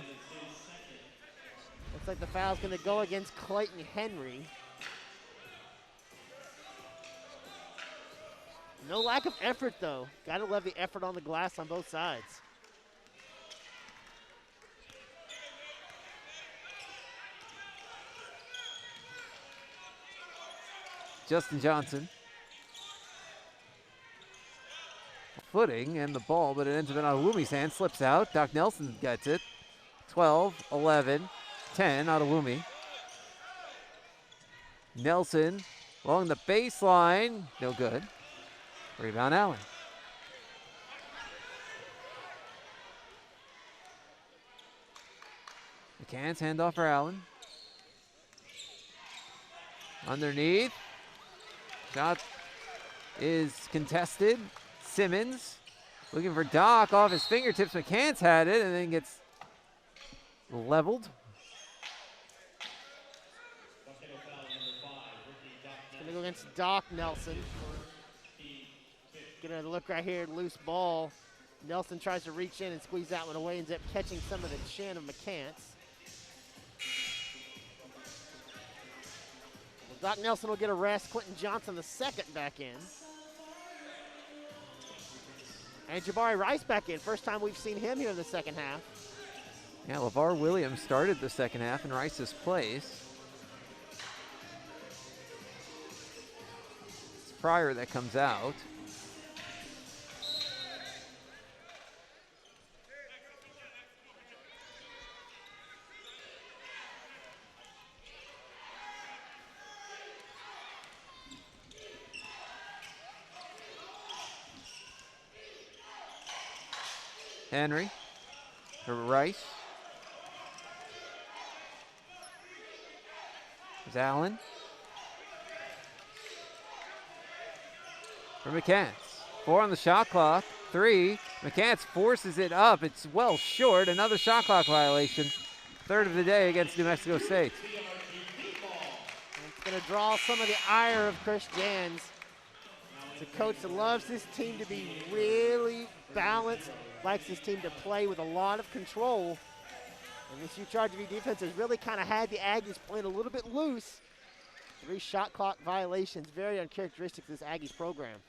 Looks like the foul's going to go against Clayton Henry. No lack of effort, though. Got to love the effort on the glass on both sides. Justin Johnson. Footing and the ball, but it ends up in Adewumi's hand. Slips out. Doc Nelson gets it. 12, 11, 10, Adewumi. Nelson along the baseline. No good. Rebound Allen. McCann's handoff for Allen. Underneath. Shot is contested. Simmons looking for Doc off his fingertips. McCants had it and then gets leveled. Gonna go against Doc Nelson. Get a look right here, loose ball. Nelson tries to reach in and squeeze that one away, ends up catching some of the chin of McCants. Well, Doc Nelson will get a rest. Quinton Johnson the second back in. And Jabari Rice back in. First time we've seen him here in the second half. Yeah, LeVar Williams started the second half in Rice's place. It's Pryor that comes out. Henry for Rice. There's Allen. For McCants. 4 on the shot clock. three. McCants forces it up. It's well short. Another shot clock violation. Third of the day against New Mexico State. It's going to draw some of the ire of Chris Jans. It's a coach that loves his team to be really balanced, likes his team to play with a lot of control. And this UTRGV defense has really kind of had the Aggies playing a little bit loose. 3 shot clock violations, very uncharacteristic of this Aggies program.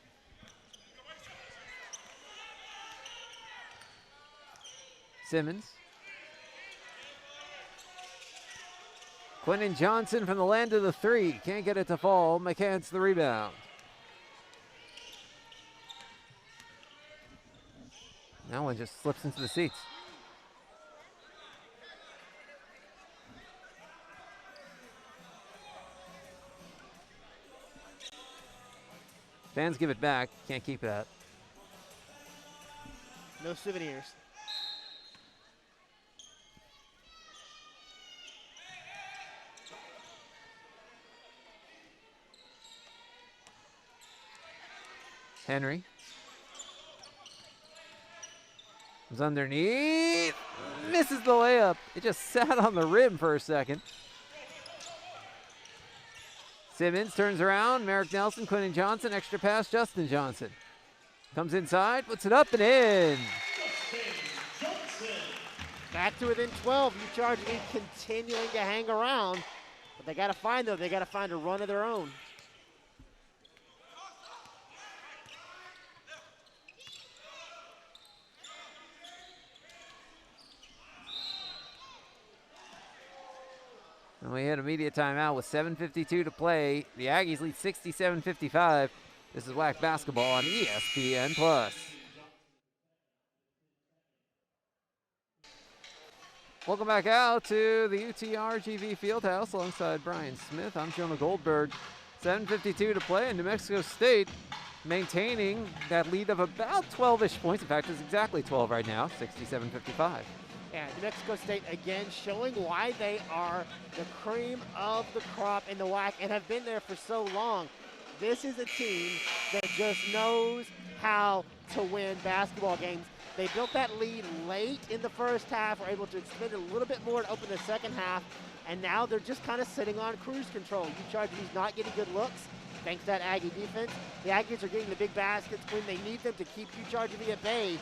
Simmons. Quentin Johnson from the land of the three. Can't get it to fall. McCants the rebound. Now one just slips into the seats. Fans give it back. Can't keep that. No souvenirs. Henry was underneath, misses the layup. It just sat on the rim for a second. Simmons turns around, Merrick Nelson, Quentin Johnson, extra pass, Justin Johnson. Comes inside, puts it up and in. Back to within 12, UTRGV continuing to hang around. But they got to find a run of their own. And we hit immediate timeout with 7:52 to play. The Aggies lead 67-55. This is WAC basketball on ESPN+. Welcome back out to the UTRGV Fieldhouse alongside Brian Smith. I'm Jonah Goldberg. 7:52 to play, and New Mexico State maintaining that lead of about 12-ish points. In fact, it's exactly 12 right now, 67-55. Yeah, New Mexico State again showing why they are the cream of the crop in the WAC and have been there for so long. This is a team that just knows how to win basketball games. They built that lead late in the first half, were able to extend it a little bit more to open the second half, and now they're just kind of sitting on cruise control. UTRGV's not getting good looks thanks to that Aggie defense. The Aggies are getting the big baskets when they need them to keep UTRGV at bay.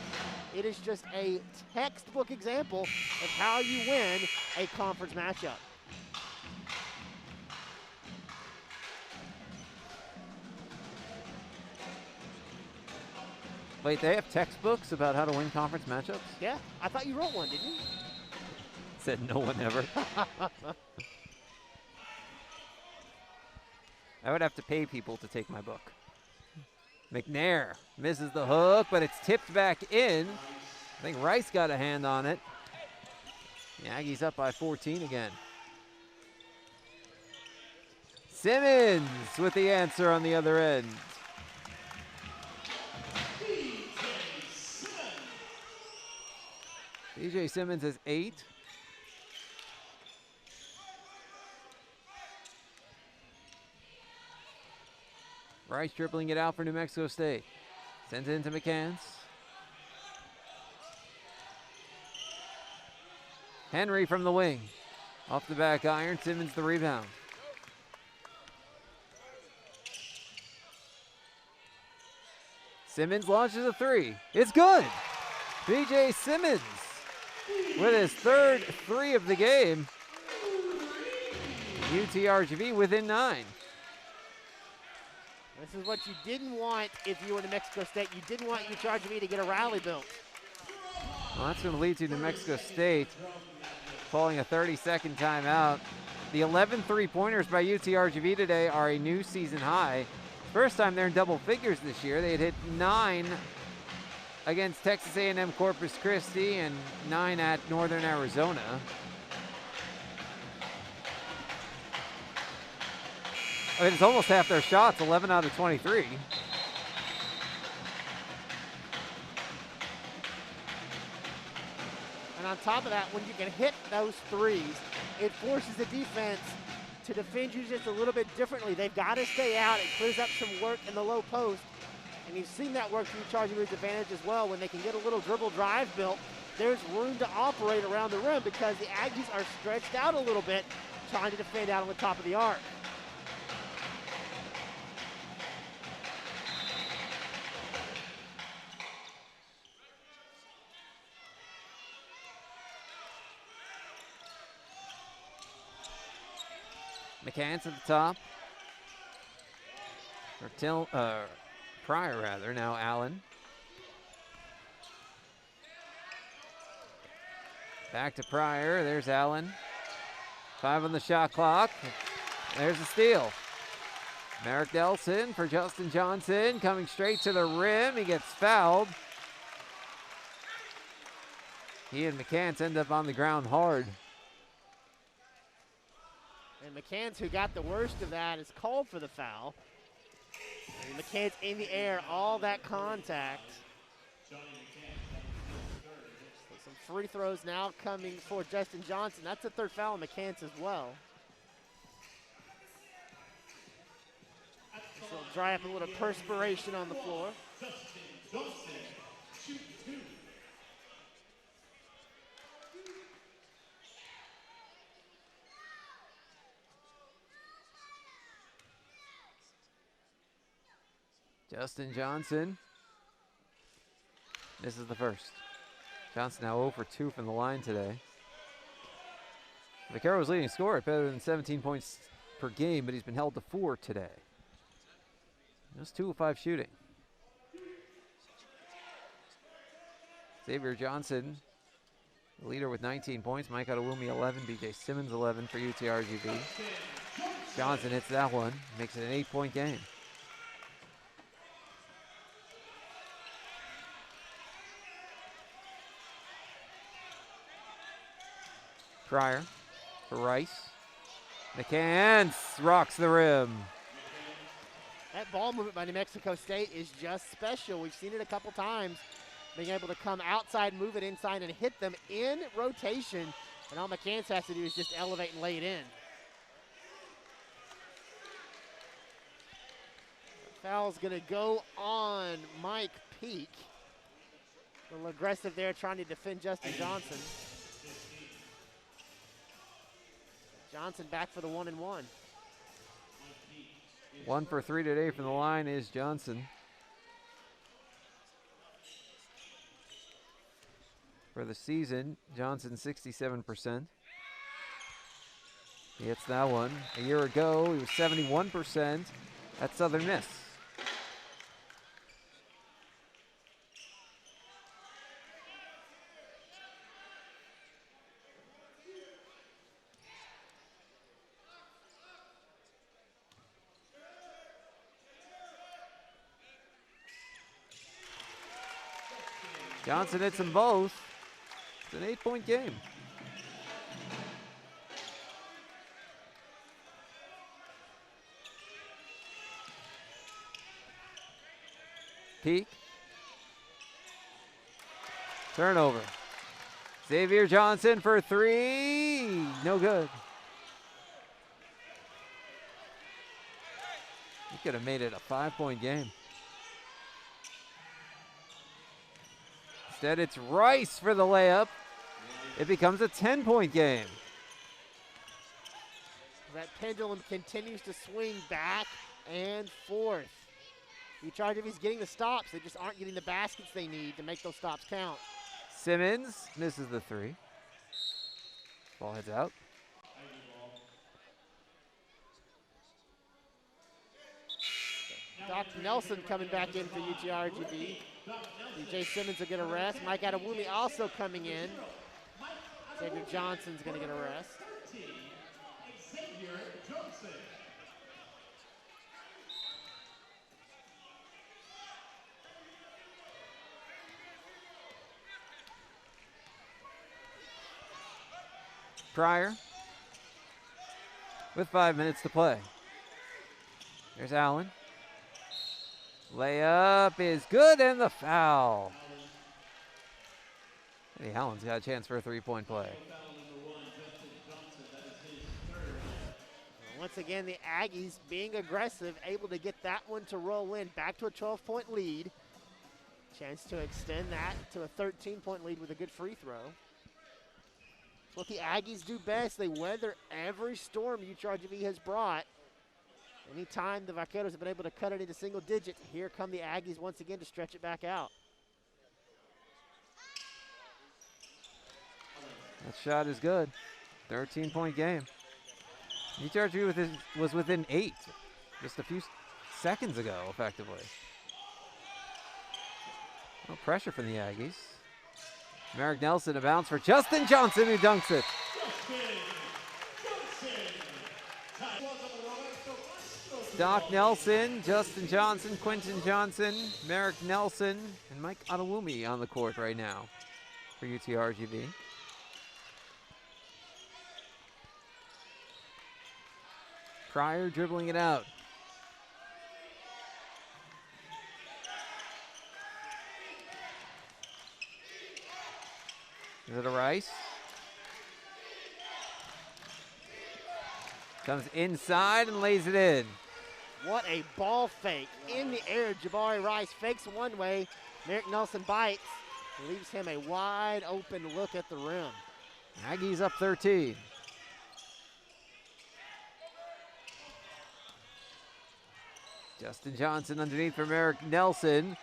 It is just a textbook example of how you win a conference matchup. Wait, they have textbooks about how to win conference matchups? Yeah, I thought you wrote one, didn't you? Said no one ever. I would have to pay people to take my book. McNair misses the hook, but it's tipped back in. I think Rice got a hand on it. The Aggies up by 14 again. Simmons with the answer on the other end. DJ Simmons has 8. Rice dribbling it out for New Mexico State. Sends it into McCants. Henry from the wing. Off the back iron, Simmons the rebound. Simmons launches a 3. It's good. BJ Simmons with his third 3 of the game. UTRGV within 9. This is what you didn't want if you were New Mexico State. You didn't want UTRGV to get a rally built. Well, that's going to lead to New Mexico State calling a 30-second timeout. The 11 three-pointers by UTRGV today are a new season high. First time they're in double figures this year. They had hit 9 against Texas A&M Corpus Christi and 9 at Northern Arizona. I mean, it's almost half their shots, 11 out of 23. And on top of that, when you can hit those threes, it forces the defense to defend you just a little bit differently. They've got to stay out. It clears up some work in the low post. And you've seen that work to UTRGV's advantage as well. When they can get a little dribble drive built, there's room to operate around the rim because the Aggies are stretched out a little bit trying to defend out on the top of the arc. McCants at the top. Or Pryor, rather. Now Allen. Back to Pryor. There's Allen. 5 on the shot clock. There's a steal. Merrick Nelson for Justin Johnson. Coming straight to the rim. He gets fouled. He and McCants end up on the ground hard. And McCants, who got the worst of that, is called for the foul. And McCants in the air, all that contact. So some free throws now coming for Justin Johnson. That's the third foul on McCants as well. So it'll dry up a little perspiration on the floor. Justin Johnson. This is the first. Johnson now 0 for 2 from the line today. Vaccaro's leading scorer at better than 17 points per game, but he's been held to 4 today. Just 2 of 5 shooting. Xavier Johnson, the leader with 19 points. Mike Adewumi 11, BJ Simmons 11 for UTRGV. Johnson hits that one, makes it an 8-point game. Pryor for Rice. McCants rocks the rim. That ball movement by New Mexico State is just special. We've seen it a couple times, being able to come outside, move it inside, and hit them in rotation. And all McCants has to do is just elevate and lay it in. The foul's going to go on Mike Peak. A little aggressive there, trying to defend Justin Johnson. Johnson back for the 1-and-1. 1 for 3 today from the line is Johnson. For the season, Johnson 67%. He hits that one. A year ago, he was 71% at Southern Miss. Johnson hits them both. It's an 8-point game. Peak. Turnover. Xavier Johnson for 3. No good. He could have made it a 5-point game. Instead, it's Rice for the layup. It becomes a 10-point game. That pendulum continues to swing back and forth. UTRGV's getting the stops. They just aren't getting the baskets they need to make those stops count. Simmons misses the 3. Ball heads out. Doc Nelson coming back in for UTRGV. BJ Simmons will get a rest. Mike Adewumi also coming in. Xavier Johnson's going to get a rest. Pryor with 5 minutes to play. There's Allen. Layup is good, and the foul. Eddie Allen's got a chance for a 3-point play. Once Once again, the Aggies being aggressive, able to get that one to roll in. Back to a 12-point lead. Chance to extend that to a 13-point lead with a good free throw. What the Aggies do best, they weather every storm UTRGV has brought. Anytime the Vaqueros have been able to cut it into single digits, here come the Aggies once again to stretch it back out. That shot is good. 13-point game. UTRGV was within 8 just a few seconds ago, effectively. No pressure from the Aggies. Merrick Nelson, a bounce for Justin Johnson, who dunks it. Doc Nelson, Justin Johnson, Quentin Johnson, Merrick Nelson, and Mike Adewumi on the court right now for UTRGV. Pryor dribbling it out. Is it a Rice? Comes inside and lays it in. What a ball fake. In the air, Jabari Rice fakes one way. Merrick Nelson bites. Leaves him a wide open look at the rim. Aggies up 13. Justin Johnson underneath for Merrick Nelson.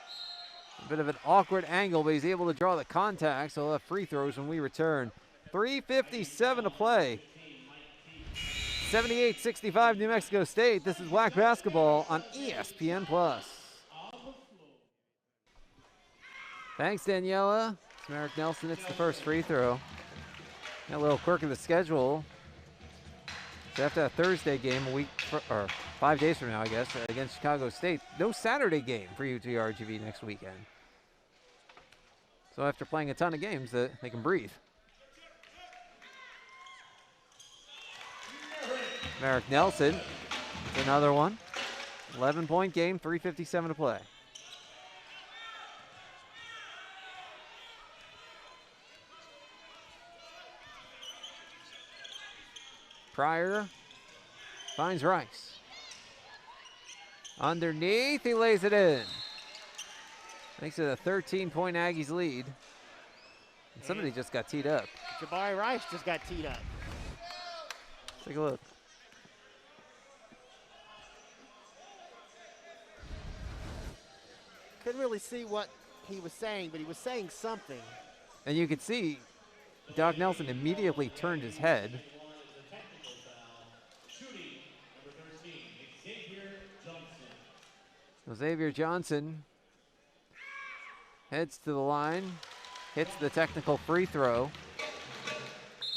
A bit of an awkward angle, but he's able to draw the contact, so he'll have free throws when we return. 3:57 to play. 78-65 New Mexico State. This is WAC basketball on ESPN+. Thanks, Daniela. It's Merrick Nelson. It's the first free throw. Got a little quirk of the schedule. So after that Thursday game, 5 days from now, I guess, against Chicago State, no Saturday game for UTRGV next weekend. So after playing a ton of games, they can breathe. Merrick Nelson, it's another one. 11-point game, 3:57 to play. Pryor finds Rice. Underneath, he lays it in. Makes it a 13-point Aggies lead. And somebody just got teed up. Jabari Rice just got teed up. Take a look. Couldn't really see what he was saying, but he was saying something. And you could see Doc Nelson immediately turned his head. So Xavier Johnson heads to the line, hits the technical free throw,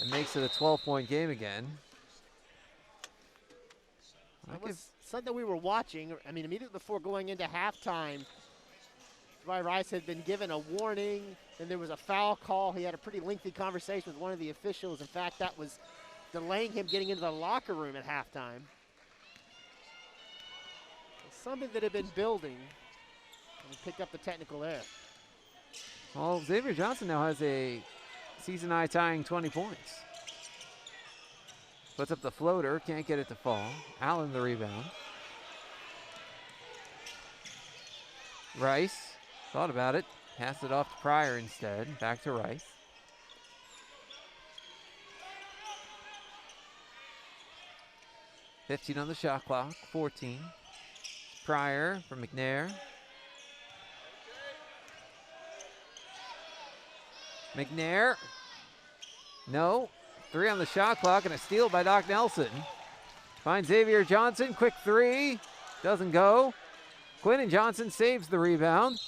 and makes it a 12-point game again. That was something we were watching. I mean, immediately before going into halftime, Jabari Rice had been given a warning, and there was a foul call. He had a pretty lengthy conversation with one of the officials. In fact, that was delaying him getting into the locker room at halftime. Something that had been building, and he picked up the technical error. Well, Xavier Johnson now has a season-high tying 20 points. Puts up the floater, can't get it to fall. Allen the rebound. Rice thought about it, passed it off to Pryor instead. Back to Rice. $15 on the shot clock, 14. Pryor from McNair. McNair. No. 3 on the shot clock and a steal by Doc Nelson. Finds Xavier Johnson. Quick 3. Doesn't go. Quentin Johnson saves the rebound.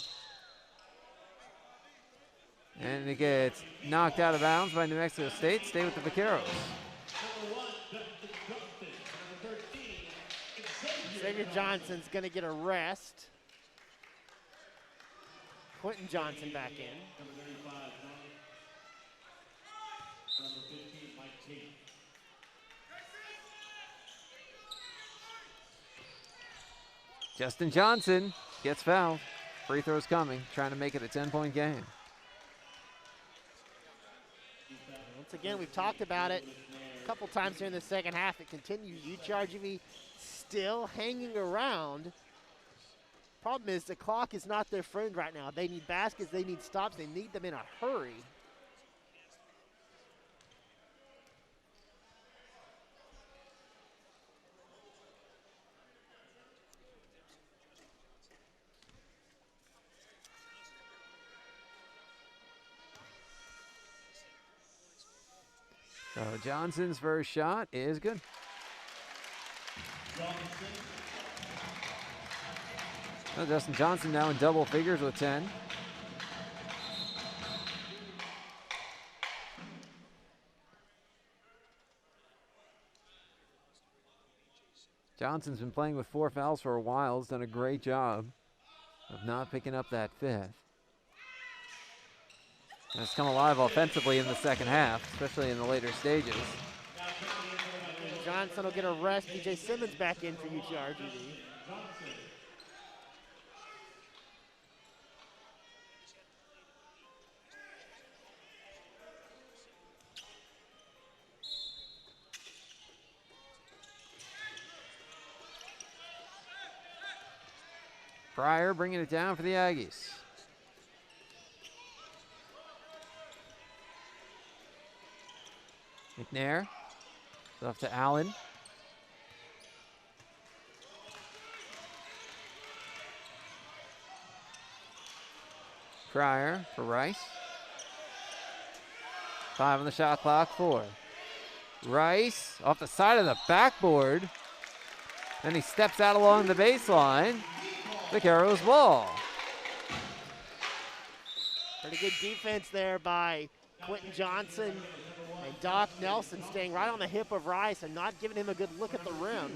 And it gets knocked out of bounds by New Mexico State. Stay with the Vaqueros. Xavier Johnson's going to get a rest. Quentin Johnson back in. Justin Johnson gets fouled. Free throw's coming, trying to make it a 10-point game. Once again, we've talked about it. couple times here in the second half. It continues. UTRGV still hanging around. Problem is the clock is not their friend right now. They need baskets, they need stops, they need them in a hurry. So Johnson's first shot is good. Well, Justin Johnson now in double figures with 10. Johnson's been playing with 4 fouls for a while. He's done a great job of not picking up that 5th. And it's come alive offensively in the second half, especially in the later stages. Johnson will get a rest. BJ Simmons back in for UTRGV. Pryor bringing it down for the Aggies. McNair, off to Allen. Pryor for Rice. 5 on the shot clock, 4. Rice off the side of the backboard. Then he steps out along the baseline. Vaqueros ball. Pretty good defense there by Quentin Johnson and Doc Nelson, staying right on the hip of Rice and not giving him a good look at the rim.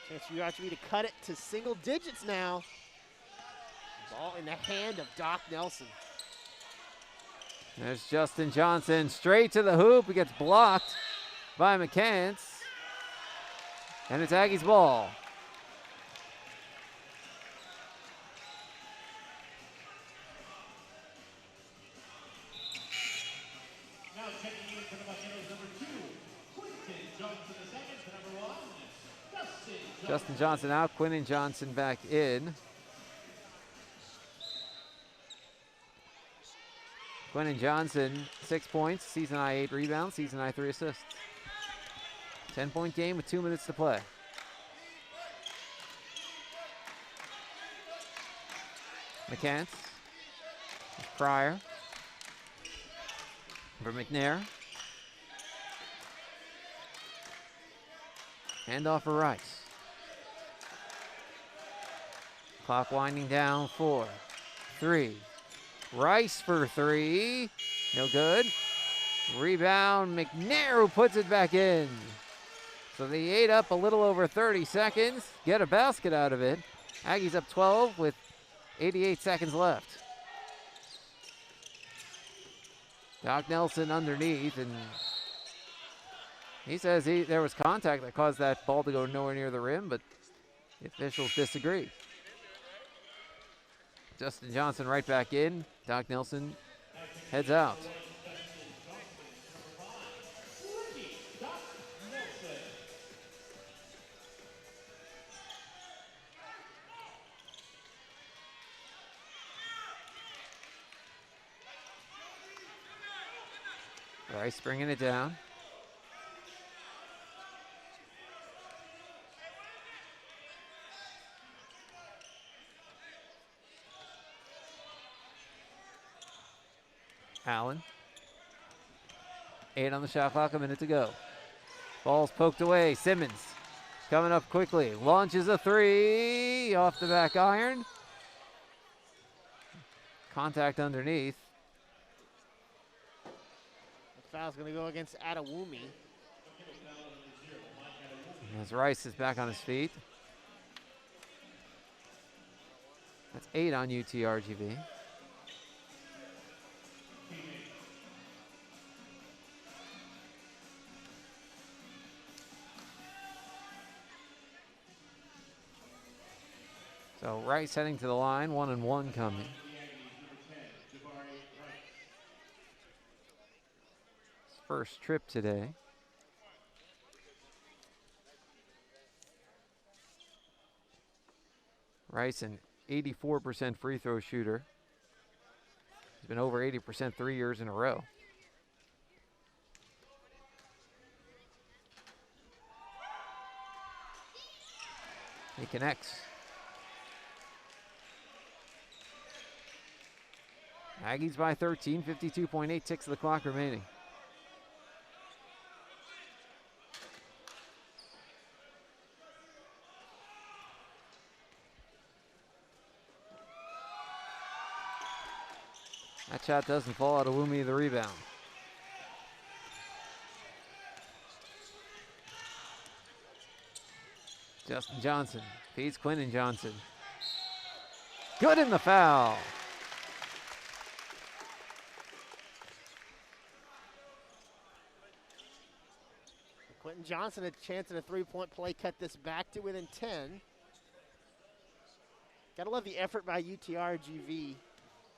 Chance for UTRGV to cut it to single digits now. Ball in the hand of Doc Nelson. There's Justin Johnson straight to the hoop. He gets blocked by McCants. And it's Aggies ball. Now checking in for the Buccaneers, number 2, Quentin Johnson II to number 1, Justin Johnson out, Quentin Johnson back in. Quentin Johnson, 6 points, season high 8 rebounds, season high 3 assists. 10-point game with 2 minutes to play. McCants, Pryor, for McNair. Handoff for Rice. Clock winding down, 4, 3. Rice for 3, no good. Rebound, McNair who puts it back in. So they ate up a little over 30 seconds, get a basket out of it. Aggies up 12 with 88 seconds left. Doc Nelson underneath, and he says there was contact that caused that ball to go nowhere near the rim, but the officials disagree. Justin Johnson right back in. Doc Nelson heads out. Rice bringing it down. Allen. 8 on the shot clock, a minute to go. Ball's poked away. Simmons coming up quickly. Launches a 3 off the back iron. Contact underneath. The foul's going to go against Adewumi. As Rice is back on his feet. That's 8 on UTRGV. Rice heading to the line, 1-1 coming. His first trip today. Rice, an 84% free throw shooter. He's been over 80% 3 years in a row. He connects. Aggies by 13, 52.8 ticks of the clock remaining. That shot doesn't fall out of Woomy, the rebound. Justin Johnson feeds Quinton Johnson. Good in the foul. Quinton Johnson had a chance in a three-point play, cut this back to within 10. Gotta love the effort by UTRGV.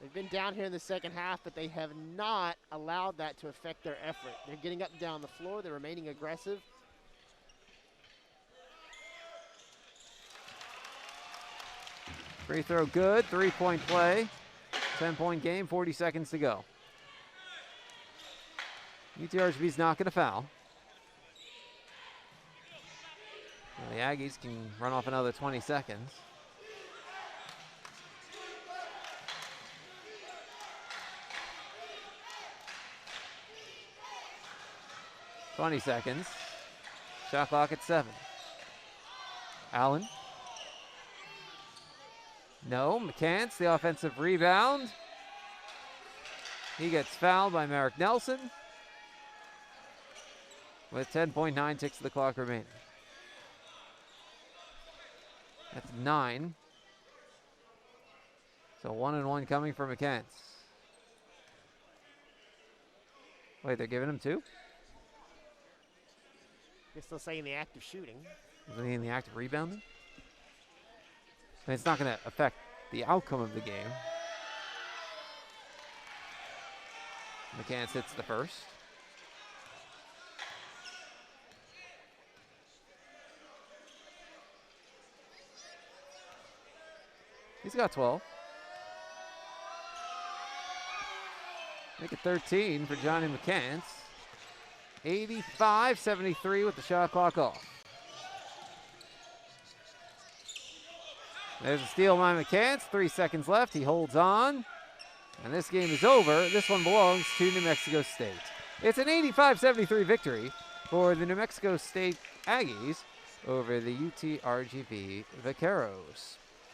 They've been down here in the second half, but they have not allowed that to affect their effort. They're getting up and down the floor. They're remaining aggressive. Free throw good, 3-point play. 10-point game, 40 seconds to go. UTRGV's not gonna foul. Well, the Aggies can run off another 20 seconds. $20 seconds. Shot clock at 7. Allen. No, McCants, the offensive rebound. He gets fouled by Merrick Nelson with 10.9 ticks of the clock remaining. That's 9. So 1-1 coming for McCants. Wait, they're giving him 2? They're still saying the act of shooting. Isn't he in the act of rebounding? I mean, it's not going to affect the outcome of the game. McCants hits the first. He's got 12. Make it 13 for Johnny McCants. 85-73 with the shot clock off. There's a steal by McCants. 3 seconds left. He holds on. And this game is over. This one belongs to New Mexico State. It's an 85-73 victory for the New Mexico State Aggies over the UTRGV Vaqueros.